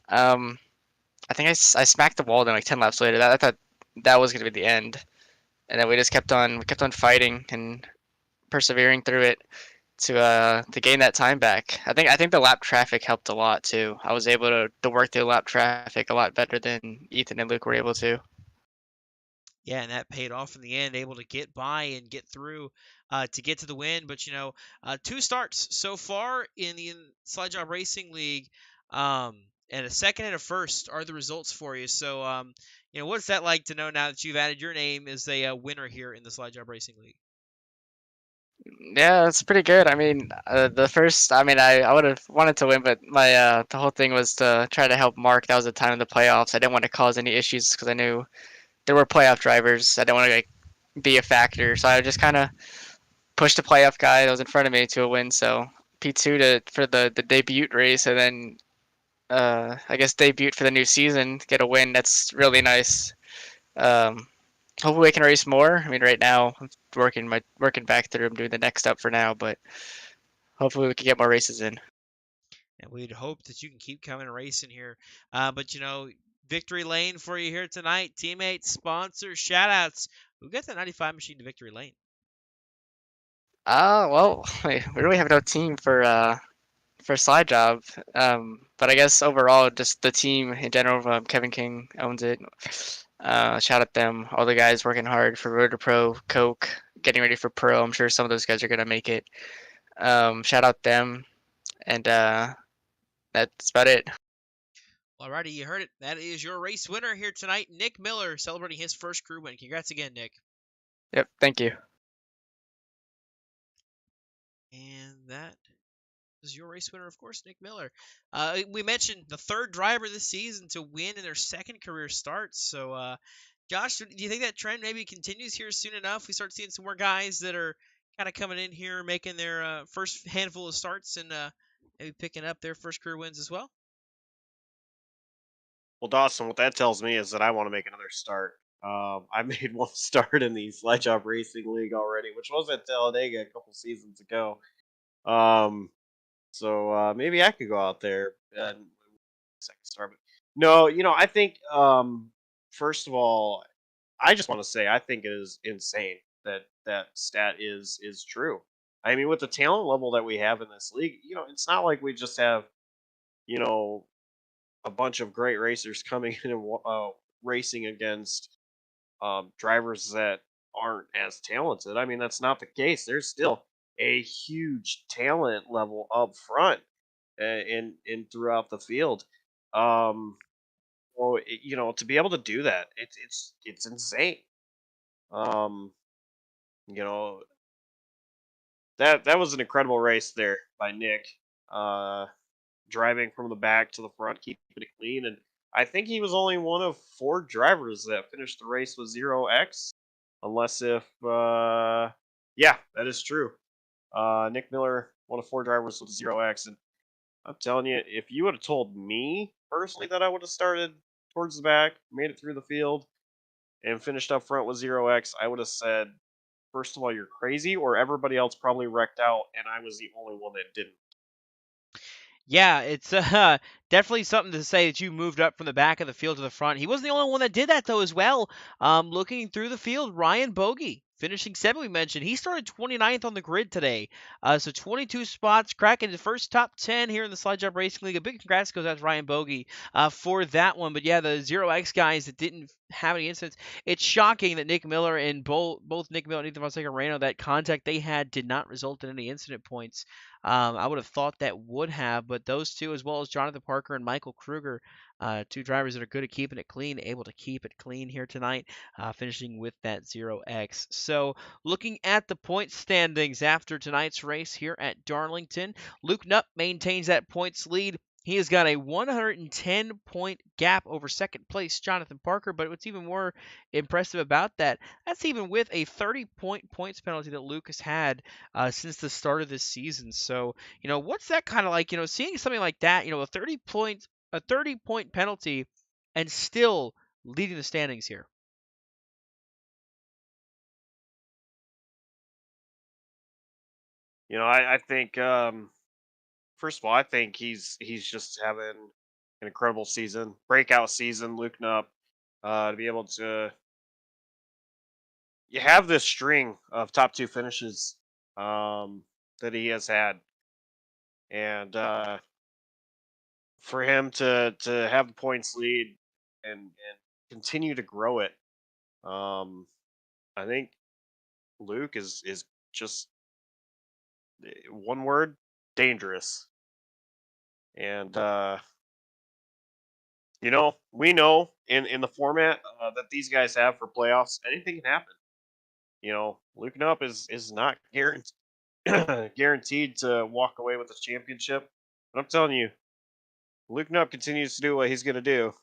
I think I smacked the wall then like 10 laps later. I thought that was gonna be the end. And then we just kept on fighting and persevering through it to gain that time back. I think the lap traffic helped a lot too. I was able to work through lap traffic a lot better than Ethan and Luke were able to. Yeah, and that paid off in the end, able to get by and get through to get to the win. But 2 starts so far in the Slide Job Racing League, and a 2nd and a 1st are the results for you. So what's that like to know now that you've added your name as a winner here in the Slide Job Racing League? Yeah, it's pretty good. I mean, the first, I would have wanted to win, but my the whole thing was to try to help Mark. That was the time of the playoffs. I didn't want to cause any issues because I knew there were playoff drivers. I didn't want to be a factor, so I just kind of pushed a playoff guy that was in front of me to a win. So P2 for the debut race, and then I guess debut for the new season, get a win. That's really nice. Hopefully we can race more. I mean, right now I'm working back through. I'm doing the next up for now, but hopefully we can get more races in. And we'd hope that you can keep coming and racing here. But victory lane for you here tonight. Teammates, sponsors, shout outs. Who got that 95 machine to victory lane? Well, we really have no team for Slide Job. But I guess overall, just the team in general. Kevin King owns it. Shout out them, all the guys working hard for Road to Pro, Coke, getting ready for Pro. I'm sure some of those guys are gonna make it. Shout out them, and that's about it. Alrighty, you heard it. That is your race winner here tonight, Nick Miller, celebrating his first crew win. Congrats again, Nick. Yep, thank you. And that is your race winner, of course, Nick Miller. We mentioned the third driver this season to win in their second career start. So, Josh, do you think that trend maybe continues here soon enough? We start seeing some more guys that are kind of coming in here, making their first handful of starts and maybe picking up their first career wins as well? Well, Dawson, what that tells me is that I want to make another start. I made one start in the Slide Job Racing League already, which was at Talladega a couple seasons ago. So maybe I could go out there and second start. But no, I think first of all, I just want to say I think it is insane that that stat is true. I mean, with the talent level that we have in this league, it's not like we just have you know a bunch of great racers coming in and racing against drivers that aren't as talented. I mean, that's not the case. There's still a huge talent level up front in throughout the field. Um, to be able to do that, it's insane. Um, you know, that was an incredible race there by Nick. Driving from the back to the front, keeping it clean. And I think he was only one of 4 drivers that finished the race with 0x. Unless yeah, that is true. Nick Miller, one of 4 drivers with 0x. And I'm telling you, if you would have told me personally that I would have started towards the back, made it through the field, and finished up front with 0x, I would have said, first of all, you're crazy, or everybody else probably wrecked out, and I was the only one that didn't. Yeah, it's definitely something to say that you moved up from the back of the field to the front. He wasn't the only one that did that, though, as well. Looking through the field, Ryan Bogey, finishing 7th, we mentioned. He started 29th on the grid today. So 22 spots, cracking the first top 10 here in the Slide Job Racing League. A big congrats goes out to Ryan Bogey for that one. But yeah, the 0x guys that didn't have any incidents. It's shocking that Nick Miller and both Nick Miller and Ethan Fonseca Reno, that contact they had did not result in any incident points. I would have thought that would have, but those two, as well as Jonathan Parker and Michael Kruger, 2 drivers that are good at keeping it clean, able to keep it clean here tonight, finishing with that 0x. So, looking at the point standings after tonight's race here at Darlington, Luke Nupp maintains that points lead. He has got a 110-point gap over second place Jonathan Parker, but what's even more impressive about that, that's even with a 30-point points penalty that Luke has had since the start of this season. So, what's that kind of like? Seeing something like that, a 30-point penalty, and still leading the standings here. I think first of all, I think he's just having an incredible season, breakout season. Luke Nupp, to be able to you have this string of top 2 finishes that he has had, and for him to have the points lead and continue to grow it, I think Luke is just one word, dangerous. And we know in the format that these guys have for playoffs, anything can happen. Luke Nupp is not guaranteed to walk away with the championship. But I'm telling you, Luke Nupp continues to do what he's going to do.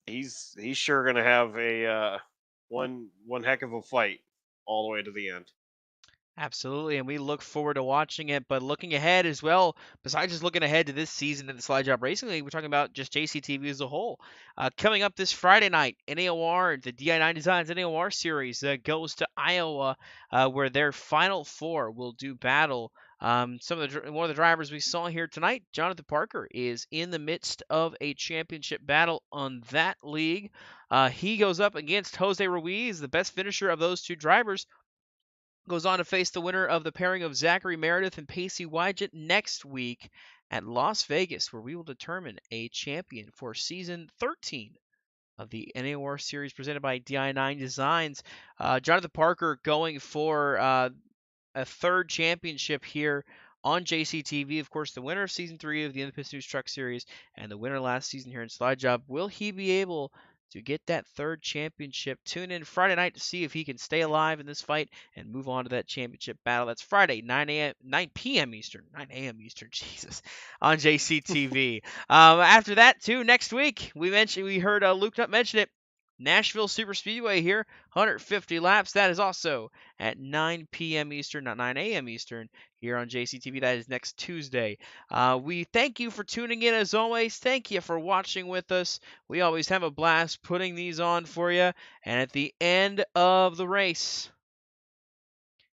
He's sure going to have a one heck of a fight all the way to the end. Absolutely, and we look forward to watching it. But looking ahead as well, besides just looking ahead to this season in the Slide Job Racing League, we're talking about just JCTV as a whole. Coming up this Friday night, NAOR, the DI9 Designs NAOR Series goes to Iowa, where their Final Four will do battle. One of the drivers we saw here tonight, Jonathan Parker, is in the midst of a championship battle on that league. He goes up against Jose Ruiz, the best finisher of those two drivers. Goes on to face the winner of the pairing of Zachary Meredith and Pacey Wygett next week at Las Vegas, where we will determine a champion for season 13 of the NAOR series presented by DI9 Designs. Jonathan Parker going for a third championship here on JCTV. Of course, the winner of season 3 of the Independence News Truck Series and the winner last season here in Slide Job. Will he be able to get that third championship? Tune in Friday night to see if he can stay alive in this fight and move on to that championship battle. That's Friday, 9 p.m. Eastern, 9 a.m. Eastern, Jesus, on JCTV. After that, too, next week, we heard Luke Nutt mention it. Nashville Super Speedway here, 150 laps. That is also at 9 p.m. Eastern, not 9 a.m. Eastern, here on JCTV. That is next Tuesday. We thank you for tuning in as always. Thank you for watching with us. We always have a blast putting these on for you. And at the end of the race,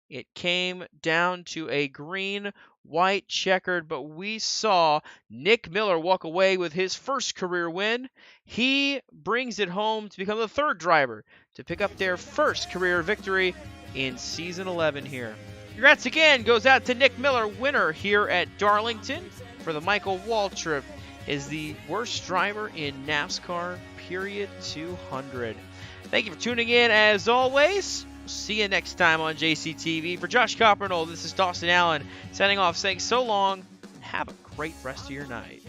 it came down to a green-white checkered, but we saw Nick Miller walk away with his first career win. He brings it home to become the third driver to pick up their first career victory in Season 11 here. Congrats again goes out to Nick Miller, winner here at Darlington for the Michael Waltrip, is the worst driver in NASCAR, period 200. Thank you for tuning in as always. See you next time on JCTV. For Josh Coppernoll, this is Dawson Allen signing off saying so long. Have a great rest of your night.